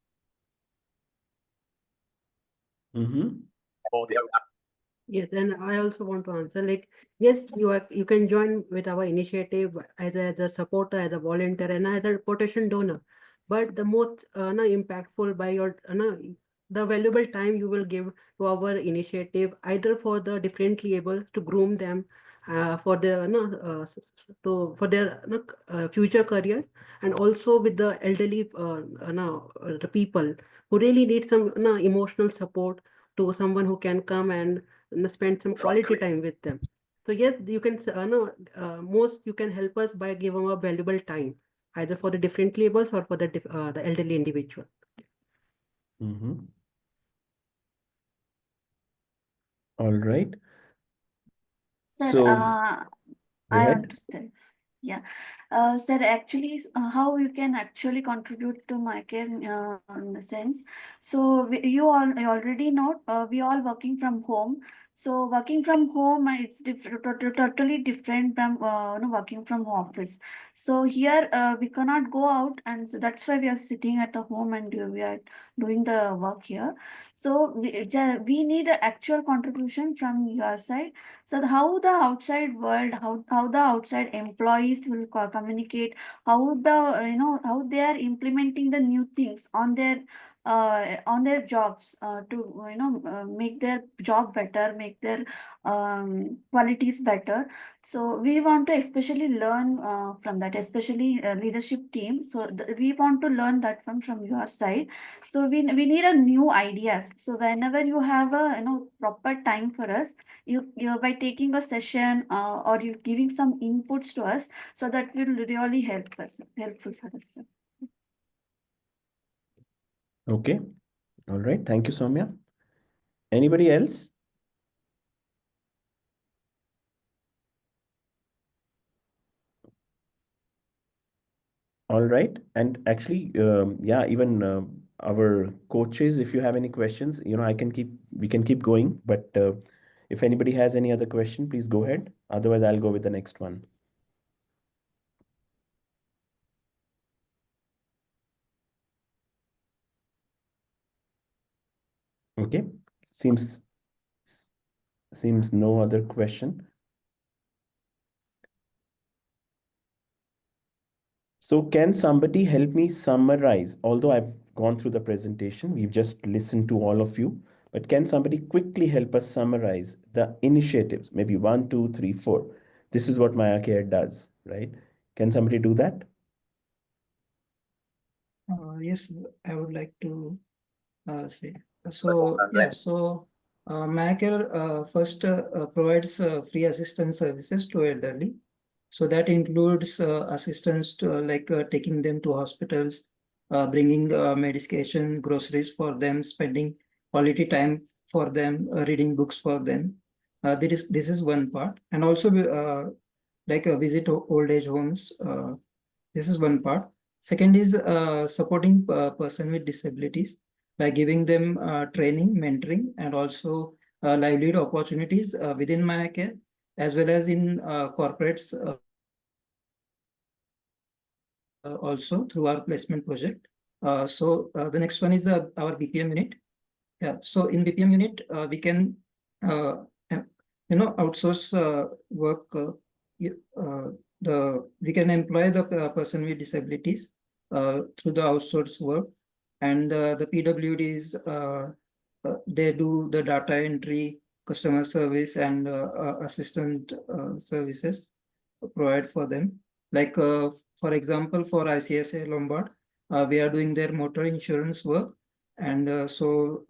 Yes, and I also want to answer like, yes, you can join with our initiative either as a supporter, as a volunteer, and as a quotation donor. But the most impactful by your the valuable time you will give to our initiative, either for the differently able to groom them for their for their future careers, and also with the elderly the people who really need some emotional support, to someone who can come and spend some quality time with them. So yes, you can no, most you can help us by giving a valuable time, either for the different labels or for the elderly individual. All right. Sir, So I go ahead. understand. Yeah. Sir, actually, how you can actually contribute to my care in the sense. So you already know we all working from home. So working from home, it's different, totally different from working from office. So here we cannot go out, and so that's why we are sitting at the home and we are doing the work here. So we need an actual contribution from your side. So how the outside world, how the outside employees will communicate, how the how they are implementing the new things on their on their jobs to make their job better, make their qualities better. So we want to especially learn from that, especially leadership team. So we want to learn that from your side. So we need a new ideas. So whenever you have a proper time for us, you by taking a session or you giving some inputs to us, so that will really helpful for us. Okay. All right. Thank you, Sowmya. Anybody else? All right. And actually, yeah, even our coaches, if you have any questions, we can keep going. But if anybody has any other question, please go ahead. Otherwise, I'll go with the next one. Okay. Seems no other question. So can somebody help me summarize? Although I've gone through the presentation, we've just listened to all of you, but can somebody quickly help us summarize the initiatives? Maybe 1, 2, 3, 4. This is what Maya Care does, right? Can somebody do that? Yes, I would like to say. So yeah, so Macare first provides free assistance services to elderly. So that includes assistance to taking them to hospitals, bringing medication, groceries for them, spending quality time for them, reading books for them. This is one part, and also like a visit to old age homes. This is one part. Second is supporting person with disabilities by giving them training, mentoring, and also livelihood opportunities within Mayacare as well as in corporates also through our placement project. So the next one is our BPM unit. Yeah. So in BPM unit, we can outsource work. We can employ the person with disabilities through the outsourced work, and the PWDs they do the data entry, customer service, and assistant services provide for them. Like for example, for ICSA Lombard, we are doing their motor insurance work, and so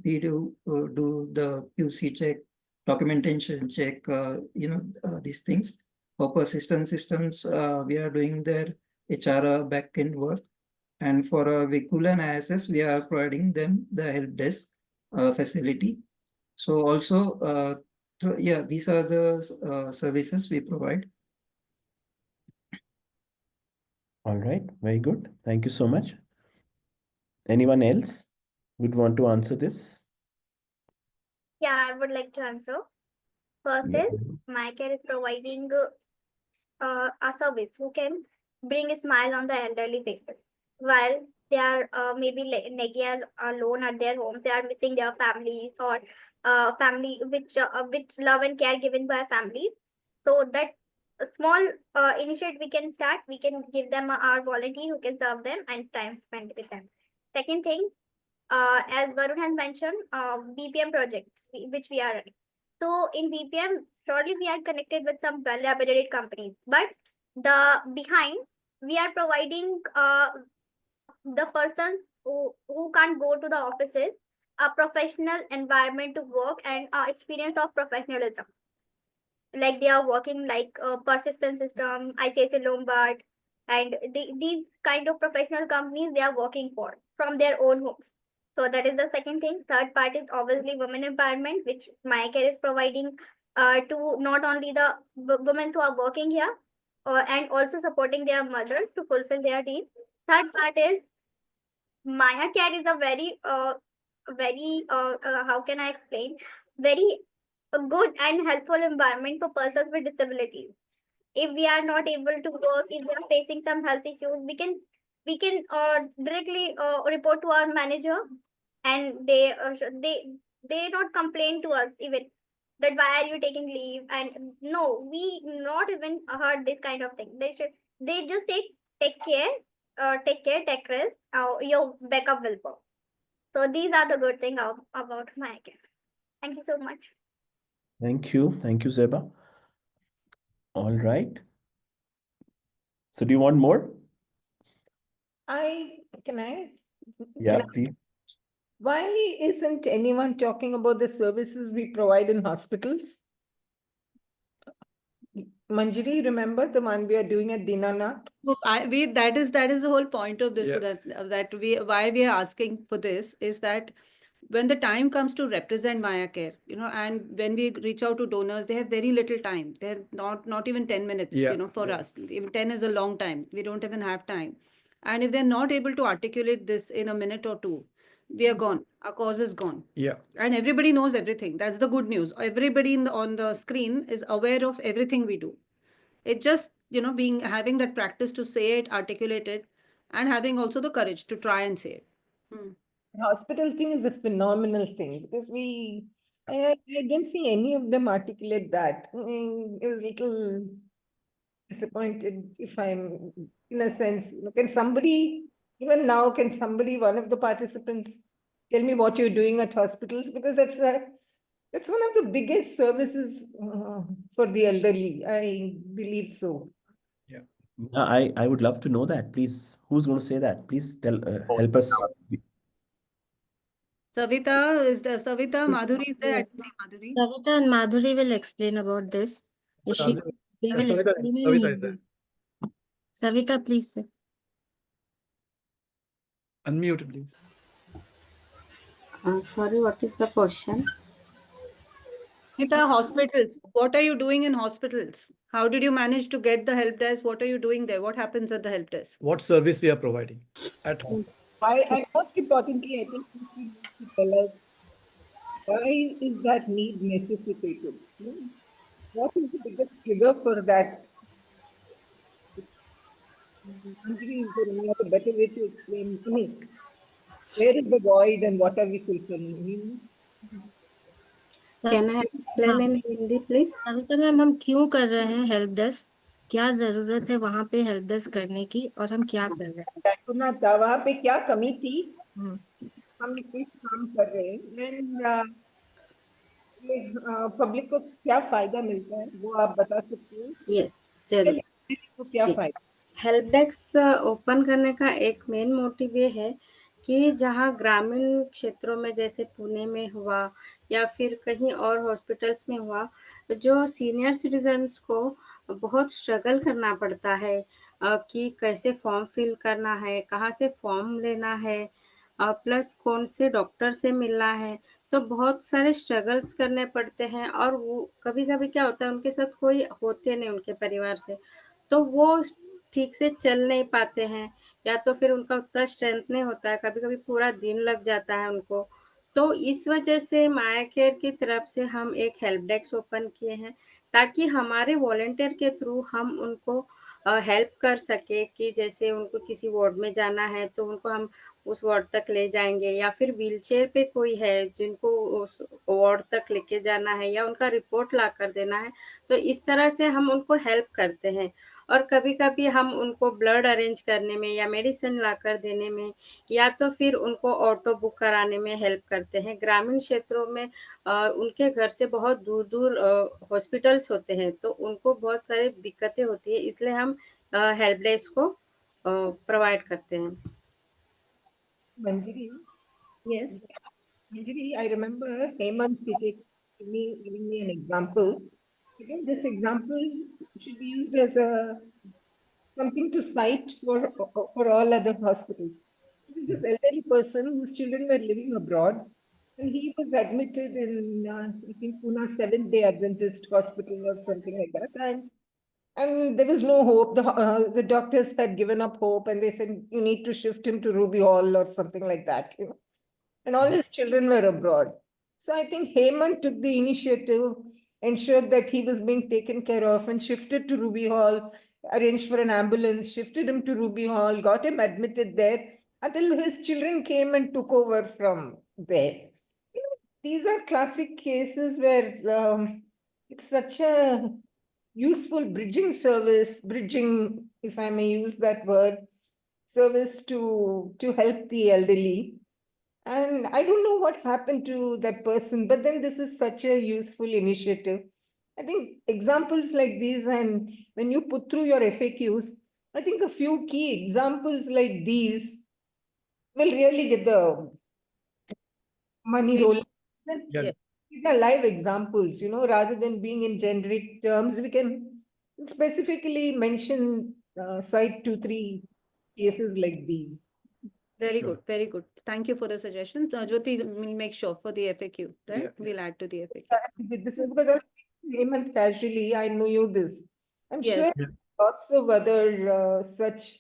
we do the QC check, documentation check, these things. For persistent systems, we are doing their HR backend work. And for Vikul and ISS, we are providing them the help desk facility. So also, yeah, these are the services we provide. All right. Very good. Thank you so much. Anyone else would want to answer this? Yeah, I would like to answer. First Yeah. is MyCare is providing a service who can bring a smile on the elderly faces while they are maybe negging alone at their homes. They are missing their families or family which love and care given by family. So that a small initiative we can start. We can give them our volunteer who can serve them and time spent with them. Second thing, as Varun has mentioned, BPM project which we are running. So in BPM, surely we are connected with some well-reputed companies, but the behind we are providing the persons who can't go to the offices a professional environment to work and experience of professionalism. Like they are working like a persistent system, ICICI Lombard, and these kind of professional companies they are working for from their own homes. So that is the second thing. Third part is obviously women empowerment, which MyCare is providing to not only the women who are working here, and also supporting their mothers to fulfill their dreams. Third part is Maya Care is a very how can I explain? Very good and helpful environment for persons with disabilities. If we are not able to work, if we are facing some health issues, we can directly report to our manager, and they not complain to us even that why are you taking leave, and no, we not even heard this kind of thing. They just say take care, take rest, your backup will work. So these are the good thing about my care. Thank you so much. Thank you. Thank you, Zeba. All right. So do you want more? Can I? Yeah, Can I? please. Why isn't anyone talking about the services we provide in hospitals? Manjiri, remember the one we are doing at Dinanath? So that is the whole point of this. Yeah. So that we why we are asking for this is that when the time comes to represent Maya Care, and when we reach out to donors, they have very little time. They have not even 10 minutes. Yeah. For Yeah. us, even 10 is a long time. We don't even have time, and if they're not able to articulate this in a minute or two, we are gone. Our cause is gone. Yeah. And everybody knows everything. That's the good news. Everybody on the screen is aware of everything we do. It just, being having that practice to say it, articulate it, and having also the courage to try and say it. Hmm. Hospital thing is a phenomenal thing because I didn't see any of them articulate that. It was a little disappointed if I'm in a sense. Can somebody, even now, can somebody, one of the participants, tell me what you're doing at hospitals? Because that's one of the biggest services for the elderly. I believe so. Yeah. I would love to know that. Please, who's going to say that? Please help us. Savita, Madhuri is there. I Yes. don't see Madhuri. Savita and Madhuri will explain about this. They will Savita, explain in Savita is there. Hindi. Savita, please. Unmute, please. Sorry, what is the question? Savita, hospitals. What are you doing in hospitals? How did you manage to get the help desk? What are you doing there? What happens at the help desk? What service we are providing at home? Why, and most importantly, I think Krishna needs to tell us why is that need necessitated? What is the biggest trigger for that? Manjiri, is there any other better way to explain? I mean, where is the void and what are we fulfilling? Can I explain in Hindi, please? Savita ma'am, हम क्यों कर रहे हैं help desk? क्या जरूरत है वहाँ पे हेल्प डेस्क करने की और हम क्या कर रहे हैं? सुना था वहाँ पे क्या कमी थी? हम इस काम कर रहे हैं एंड पब्लिक को क्या फायदा मिलता है वो आप बता सकते हैं? यस, जरूर। को क्या फायदा? हेल्प डेस्क ओपन करने का एक मेन मोटिव ये है कि जहाँ ग्रामीण क्षेत्रों में जैसे पुणे में हुआ या फिर कहीं और हॉस्पिटल्स में हुआ, जो सीनियर सिटीजन्स को बहुत स्ट्रगल करना पड़ता है कि कैसे फॉर्म फिल करना है, कहाँ से फॉर्म लेना है, प्लस कौन से डॉक्टर से मिलना है, तो बहुत सारे स्ट्रगल्स करने पड़ते हैं और वो कभी-कभी क्या होता है उनके साथ कोई होते नहीं उनके परिवार से, तो वो ठीक से चल नहीं पाते हैं या तो फिर उनका उतना स्ट्रेंथ नहीं होता है, कभी-कभी पूरा दिन लग जाता है उनको। तो इस वजह से माया केयर की तरफ से हम एक हेल्प डेस्क ओपन किए हैं, ताकि हमारे वॉलंटियर के थ्रू हम उनको हेल्प कर सकें कि जैसे उनको किसी वार्ड में जाना है, तो उनको हम उस वार्ड तक ले जाएँगे या फिर व्हीलचेयर पे कोई है जिनको उस वार्ड तक लेके जाना है या उनका रिपोर्ट ला कर देना है, तो इस तरह से हम उनको हेल्प करते हैं। और कभी-कभी हम उनको ब्लड अरेंज करने में या मेडिसिन लाकर देने में या तो फिर उनको ऑटो बुक कराने में हेल्प करते हैं। ग्रामीण क्षेत्रों में उनके घर से बहुत दूर-दूर हॉस्पिटल्स होते हैं, तो उनको बहुत सारी दिक्कतें होती हैं, इसलिए हम हेल्प डेस्क को प्रोवाइड करते हैं। Manjiri, Yes. Manjiri, I remember Hemant giving me an example. I think this example should be used as something to cite for all other hospitals. It was this elderly person whose children were living abroad, and he was admitted in I think Pune Seventh Day Adventist Hospital or something like that, and there was no hope. The doctors had given up hope, and they said you need to shift him to Ruby Hall or something like that, and all his children were abroad. So I think Hemant took the initiative, ensured that he was being taken care of, and shifted to Ruby Hall, arranged for an ambulance, shifted him to Ruby Hall, got him admitted there until his children came and took over from there. These are classic cases where it's such a useful bridging service, bridging, if I may use that word, service to help the elderly. And I don't know what happened to that person, but then this is such a useful initiative. I think examples like these, and when you put through your FAQs, I think a few key examples like these will really get the money rolling. Yeah. These are live examples, rather than being in generic terms, we can specifically mention, cite 2, 3 cases like these. Very good, very good. Thank you for the suggestion. Jyoti, we'll make sure for the FAQ, right? Yeah. We'll add to the FAQ. This is because I was speaking to Hemant casually. I know you this. I'm Yes. sure lots of other such.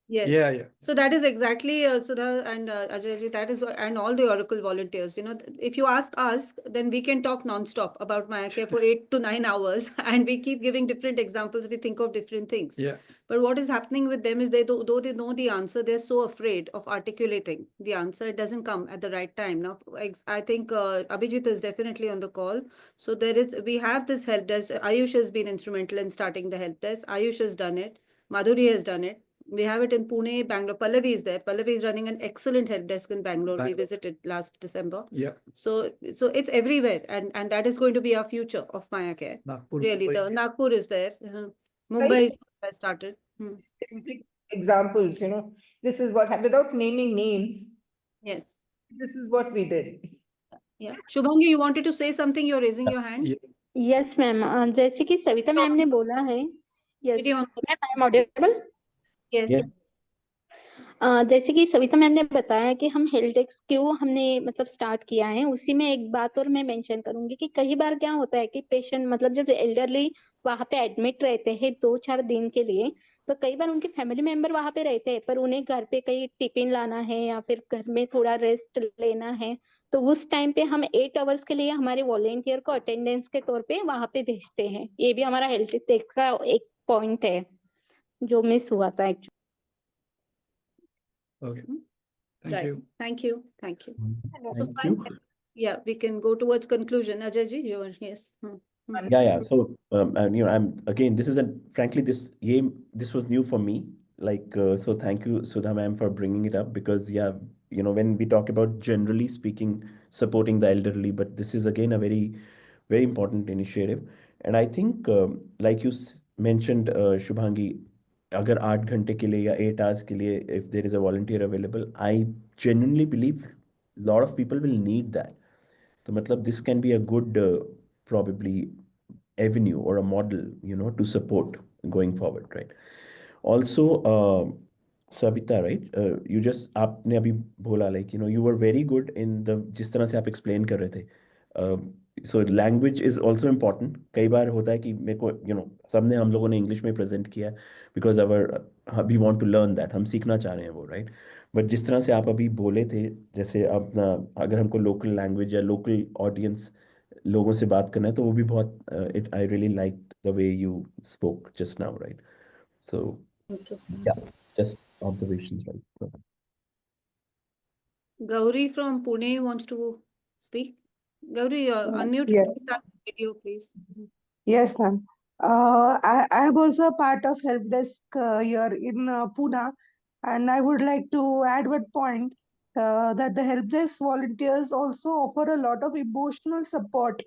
Yes. Yeah. So that is exactly Sudha and Ajay, that is what, and all the Oracle volunteers. If you ask us, then we can talk non-stop about MayaCare for 8 to 9 hours, and we keep giving different examples. We think of different things. Yeah. But what is happening with them is though they know the answer, they're so afraid of articulating the answer. It doesn't come at the right time. Now, I think Abhijeet is definitely on the call. So we have this help desk. Ayush has been instrumental in starting the help desk. Ayush has done it. Madhuri has done it. We have it in Pune, Bangalore. Pallavi is there. Pallavi is running an excellent help desk in Bangalore. We visited last December. Yeah. So it's everywhere, and that is going to be our future of MayaCare. Nagpur, Really, Mumbai. the Nagpur is there. Mumbai has started. Specific examples, this is what happened without naming names. Yes. This is what we did. Yeah. Shubhangi, you wanted to say something? You're raising your hand. Yes ma'am जैसे कि Savita ma'am ने बोला है yes Video on. Ma'am I am audible Yes. जैसे कि Savita ma'am ने बताया कि हम हेल्थ डेस्क क्यों हमने मतलब स्टार्ट किया है उसी में एक बात और मैं मेंशन करूंगी कि कई बार क्या होता है कि पेशेंट मतलब जब एल्डरली वहां पे एडमिट रहते हैं 2-4 दिन के लिए तो कई बार उनके फैमिली मेंबर वहां पे रहते हैं पर उन्हें घर पे कहीं टिफिन लाना है या फिर घर में थोड़ा रेस्ट लेना है तो उस टाइम पे हम 8 आवर्स के लिए हमारे वॉलेंटियर को अटेंडेंस के तौर पे वहां पे भेजते हैं ये भी हमारा हेल्थ डेस्क का एक पॉइंट है जो मिस हुआ था actually Okay. Thank Right. you. Thank you. Thank you. So Thank fine. you. Yeah, we can go towards conclusion. Ajay ji, you are yes. Yeah. So, and I'm again. This is frankly, this was new for me. So thank you, Sudha ma'am, for bringing it up because when we talk about generally speaking, supporting the elderly, but this is again a very, very important initiative. And I think, like you mentioned, Shubhangi, अगर 8 घंटे के लिए या 8 hours के लिए, if there is a volunteer available, I genuinely believe a lot of people will need that. So, matlab, this can be a good, probably avenue or a model, to support going forward, right? Also, Savita, right? You just आपने अभी बोला you were very good in the जिस तरह से आप explain कर रहे थे. So language is also important. कई बार होता है कि मेरे को सबने हम लोगों ने इंग्लिश में प्रेजेंट किया because we want to learn that, हम सीखना चाह रहे हैं वो, right? बट जिस तरह से आप अभी बोले थे, जैसे अपना अगर हमको लोकल लैंग्वेज या लोकल ऑडियंस लोगों से बात करना है तो वो भी बहुत I really like the way you spoke just now, right? So yeah, just observations, right? Gauri from Pune wants to speak. Gauri, unmute and Yes. start the video, please. Yes, ma'am. I am also a part of help desk here in Pune, and I would like to add one point that the help desk volunteers also offer a lot of emotional support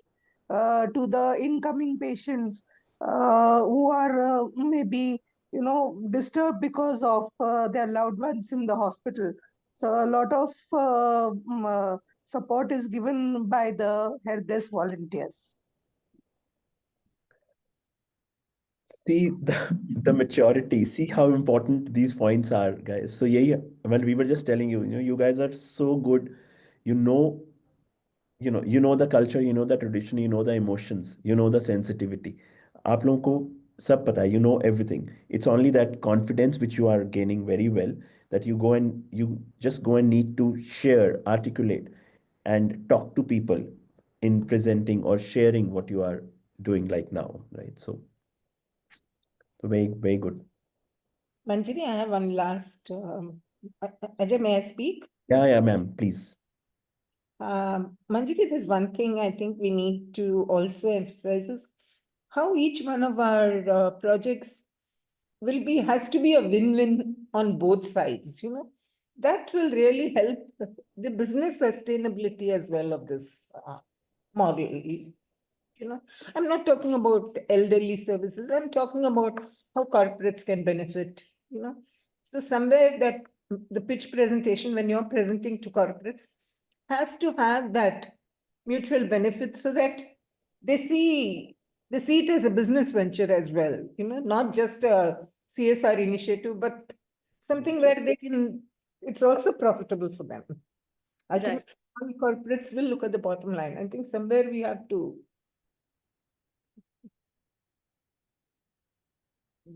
to the incoming patients who are maybe disturbed because of their loved ones in the hospital. So a lot of support is given by the help desk volunteers. See the maturity. See how important these points are, guys. So yeah, well, we were just telling you, you guys are so good. You know, you know the culture, you know the tradition, you know the emotions, you know the sensitivity. आप लोगों को सब पता है, you know everything. It's only that confidence which you are gaining very well that you just go and need to share, articulate, and talk to people in presenting or sharing what you are doing like now, right? So very, very good. Manjiri, I have one last. Ajay, may I speak? Yeah, ma'am, please. Manjiri, there's one thing I think we need to also emphasize is how each one of our projects has to be a win-win on both sides. that will really help the business sustainability as well of this model. I'm not talking about elderly services. I'm talking about how corporates can benefit. So somewhere that the pitch presentation, when you're presenting to corporates, has to have that mutual benefit so that they see it as a business venture as well. Not just a CSR initiative, but something where it's also profitable for them. Ultimately, corporates will look at the bottom line. I think somewhere we have to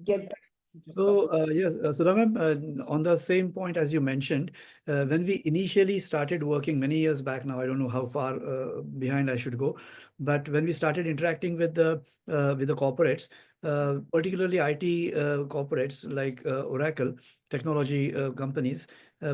get that. So, yes, Sudha ma'am, on the same point as you mentioned, when we initially started working many years back now, I don't know how far behind I should go, but when we started interacting with the corporates, particularly IT corporates like Oracle, technology companies,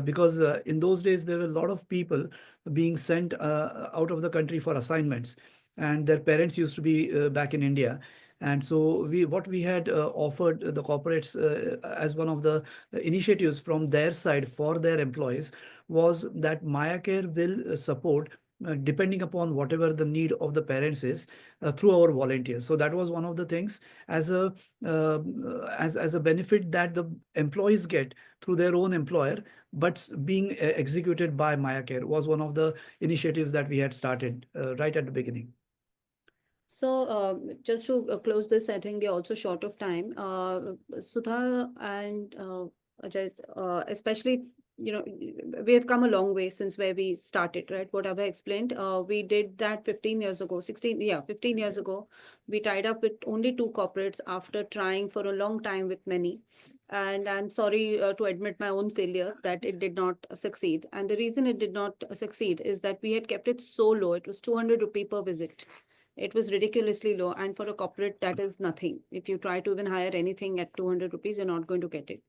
because in those days there were a lot of people being sent out of the country for assignments, and their parents used to be back in India. And so what we had offered the corporates as one of the initiatives from their side for their employees was that MayaCare will support depending upon whatever the need of the parents is through our volunteers. So that was one of the things as a as a benefit that the employees get through their own employer, but being executed by MayaCare was one of the initiatives that we had started right at the beginning. So just to close this, I think we're also short of time. Sudha and Ajay, especially, we have come a long way since where we started, right? What Abhay explained, we did that 15 years ago, 15 years ago. We tied up with only 2 corporates after trying for a long time with many. And I'm sorry to admit my own failure that it did not succeed. And the reason it did not succeed is that we had kept it so low. It was 200 rupee per visit. It was ridiculously low. And for a corporate, that is nothing. If you try to even hire anything at 200 rupees, you're not going to get it.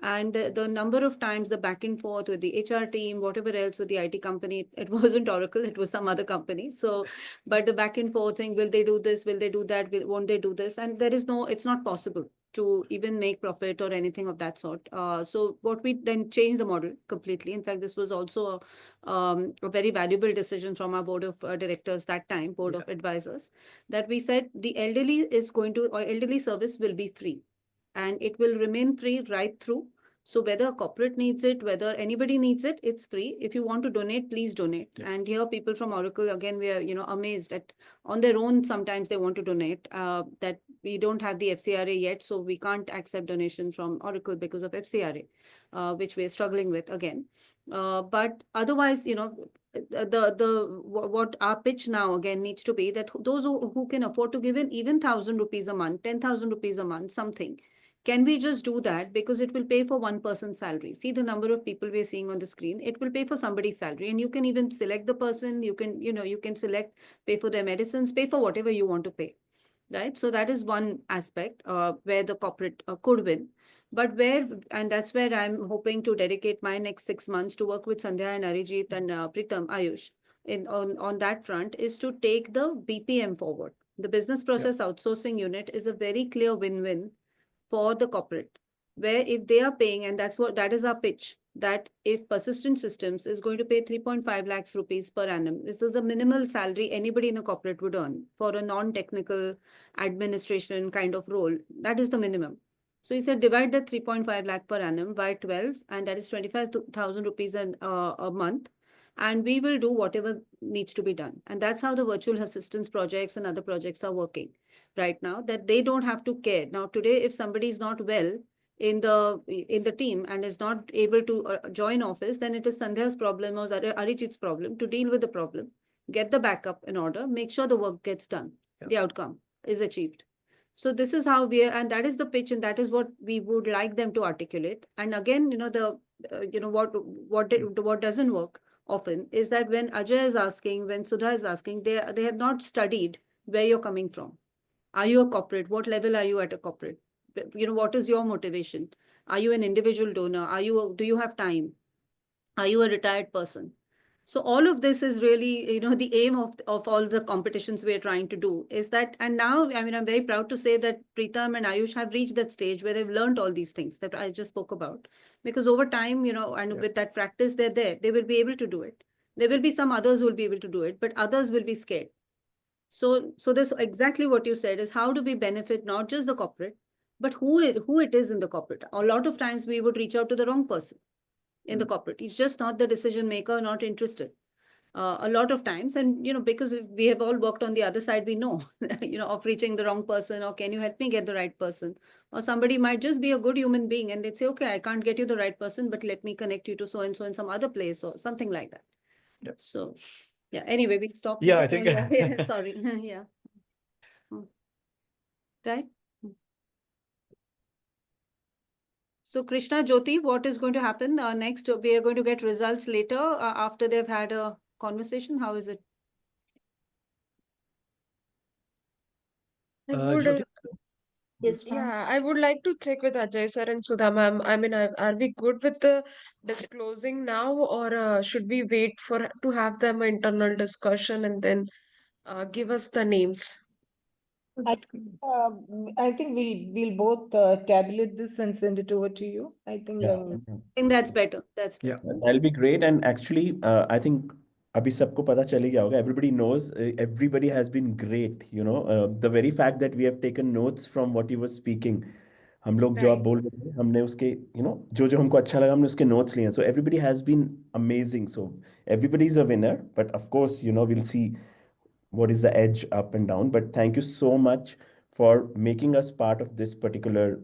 And the number of times the back and forth with the HR team, whatever else with the IT company, it wasn't Oracle, it was some other company. So, but the back and forth saying, will they do this? Will they do that? Won't they do this? And it's not possible to even make profit or anything of that sort. So what we then changed the model completely. In fact, this was also a very valuable decision from our board of directors that time, board of advisors, that we said the elderly elderly service will be free and it will remain free right through. So whether a corporate needs it, whether anybody needs it, it's free. If you want to donate, please donate. Yeah. And here people from Oracle, again, we are, amazed at on their own, sometimes they want to donate, that we don't have the FCRA yet. So we can't accept donation from Oracle because of FCRA, which we're struggling with again. But otherwise, what our pitch now again needs to be that those who can afford to give in even 1,000 rupees a month, 10,000 rupees a month, something. Can we just do that? Because it will pay for one person's salary. See the number of people we're seeing on the screen. It will pay for somebody's salary. And you can even select the person. You can, you can select, pay for their medicines, pay for whatever you want to pay. Right? So that is one aspect where the corporate could win. But and that's where I'm hoping to dedicate my next 6 months to work with Sandhya and Arijit and Pritam, Ayush, on that front, is to take the BPM forward. The business process outsourcing unit is a very clear win-win for the corporate, where if they are paying, and that is our pitch, that if Persistent Systems is going to pay 3.5 lakhs rupees per annum, this is the minimal salary anybody in a corporate would earn for a non-technical administration kind of role. That is the minimum. So he said divide that 3.5 lakh per annum by 12, and that is 25,000 rupees a month. And we will do whatever needs to be done. And that's how the virtual assistance projects and other projects are working right now, that they don't have to care. Now, today, if somebody is not well in the team and is not able to join office, then it is Sandhya's problem or Arijit's problem to deal with the problem, get the backup in order, make sure the work gets done, the outcome is achieved. So this is how and that is the pitch, and that is what we would like them to articulate. And again, what doesn't work often is that when Ajay is asking, when Sudha is asking, they have not studied where you're coming from. Are you a corporate? What level are you at a corporate? What is your motivation? Are you an individual donor? Do you have time? Are you a retired person? So all of this is really, the aim of all the competitions we're trying to do is that, and now, I'm very proud to say that Pritam and Ayush have reached that stage where they've learned all these things that I just spoke about, because over time, and with that practice, they're there. They will be able to do it. There will be some others who will be able to do it, but others will be scared. So this exactly what you said is how do we benefit not just the corporate, but who it is in the corporate. A lot of times we would reach out to the wrong person in the corporate. He's just not the decision maker, not interested. A lot of times, and because we have all worked on the other side, we know of reaching the wrong person, or can you help me get the right person, or somebody might just be a good human being and they'd say, okay, I can't get you the right person, but let me connect you to so and so in some other place or something like that. So yeah, anyway, we stop. Yeah, here. I think Yeah, sorry. Yeah. Right. So Krishna, Jyoti, what is going to happen next? We are going to get results later after they've had a conversation. How is it? I would, Jyoti, Yes, ma'am. yeah, I would like to check with Ajay sir and Sudha ma'am. I mean, are we good with the disclosing now, or should we wait for to have them internal discussion and then give us the names? I, I think we'll both tabulate this and send it over to you. I think Yeah. I think that's better. That's better. That'll be great. And actually, I think अभी सबको पता चल ही गया होगा. Everybody knows. Everybody has been great. The very fact that we have taken notes from what you were speaking. हम लोग जो आप बोल रहे थे, हमने उसके जो हमको अच्छा लगा हमने उसके notes लिए. So everybody has been amazing. So everybody is a winner. But of course, we'll see what is the edge up and down. But thank you so much for making us part of this particular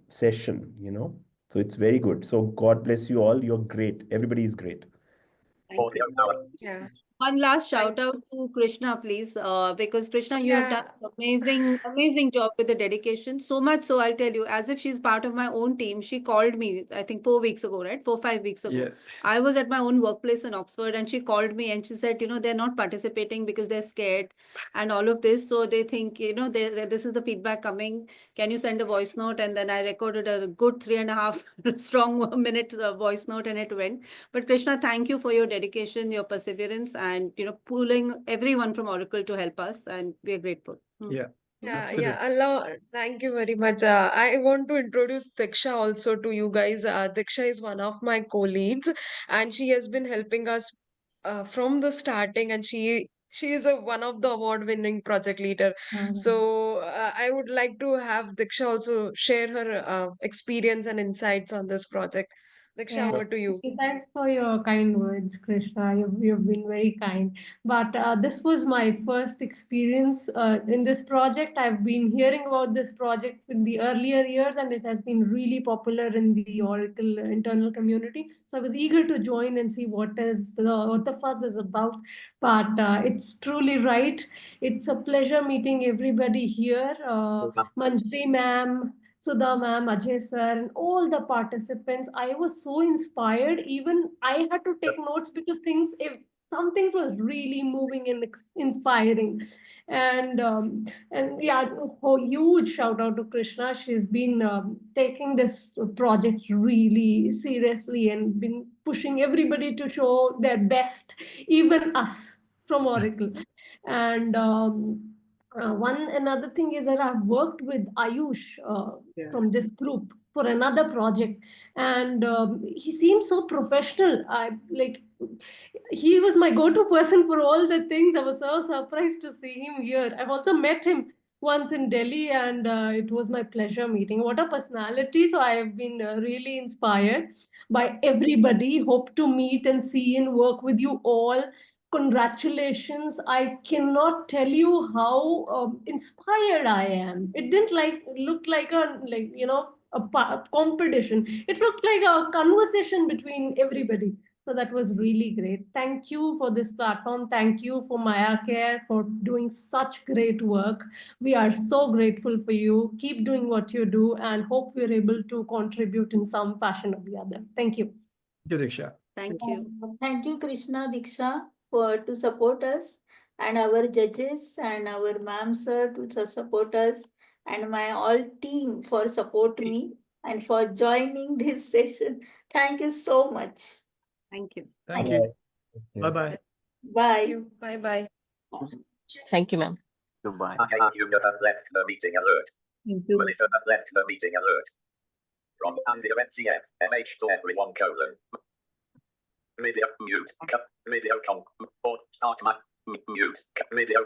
session. So it's very good. So God bless you all. You're great. Everybody is great. Thank you. Yeah. One last shout out to Krishna, please, because Krishna, you have done Yeah. an amazing job with the dedication. So much so, I'll tell you, as if she's part of my own team. She called me, I think 4 weeks ago, right? 5 weeks ago. Yeah. I was at my own workplace in Oxford, and she called me and she said, they're not participating because they're scared and all of this. So they think, this is the feedback coming. Can you send a voice note? And then I recorded a good 3.5 strong minute voice note, and it went. But Krishna, thank you for your dedication, your perseverance, and pulling everyone from Oracle to help us, and we are grateful. Yeah. Yeah, Allah, thank you very much. I want to introduce Diksha also to you guys. Diksha is one of my co-leads, and she has been helping us from the starting, and she is one of the award-winning project leader. So I would like to have Diksha also share her experience and insights on this project. Diksha, Yeah, over to you. thanks for your kind words, Krishna. You've been very kind. But this was my first experience in this project. I've been hearing about this project in the earlier years, and it has been really popular in the Oracle internal community. So I was eager to join and see what the fuss is about. But it's truly right. It's a pleasure meeting everybody here. Manjiri ma'am, Sudha ma'am, Ajay sir, and all the participants. I was so inspired. Even I had to take notes because some things were really moving and inspiring. And yeah, a huge shout out to Krishna. She's been taking this project really seriously and been pushing everybody to show their best, even us from Oracle. And one another thing is that I've worked with Ayush from this group for another project, and he seems so professional. He was my go-to person for all the things. I was so surprised to see him here. I've also met him once in Delhi, and it was my pleasure meeting. What a personality! So I have been really inspired by everybody. Hope to meet and see and work with you all. Congratulations. I cannot tell you how inspired I am. It didn't look like a competition. It looked like a conversation between everybody. So that was really great. Thank you for this platform. Thank you for Maya Care for doing such great work. We are so grateful for you. Keep doing what you do, and hope we're able to contribute in some fashion or the other. Thank you. Thank you, Diksha. Thank you. Thank you, Krishna, Diksha, to support us, and our judges and our ma'am sir to support us, and my all team for support me and for joining this session. Thank you so much. Thank you. Thank you. Bye-bye. Bye. Bye bye. Thank you, ma'am. Goodbye. You have left the meeting alert. Thank you. You have left the meeting alert. from Sandhya Atram, MH to everyone : video mute, video con, or start my mute, video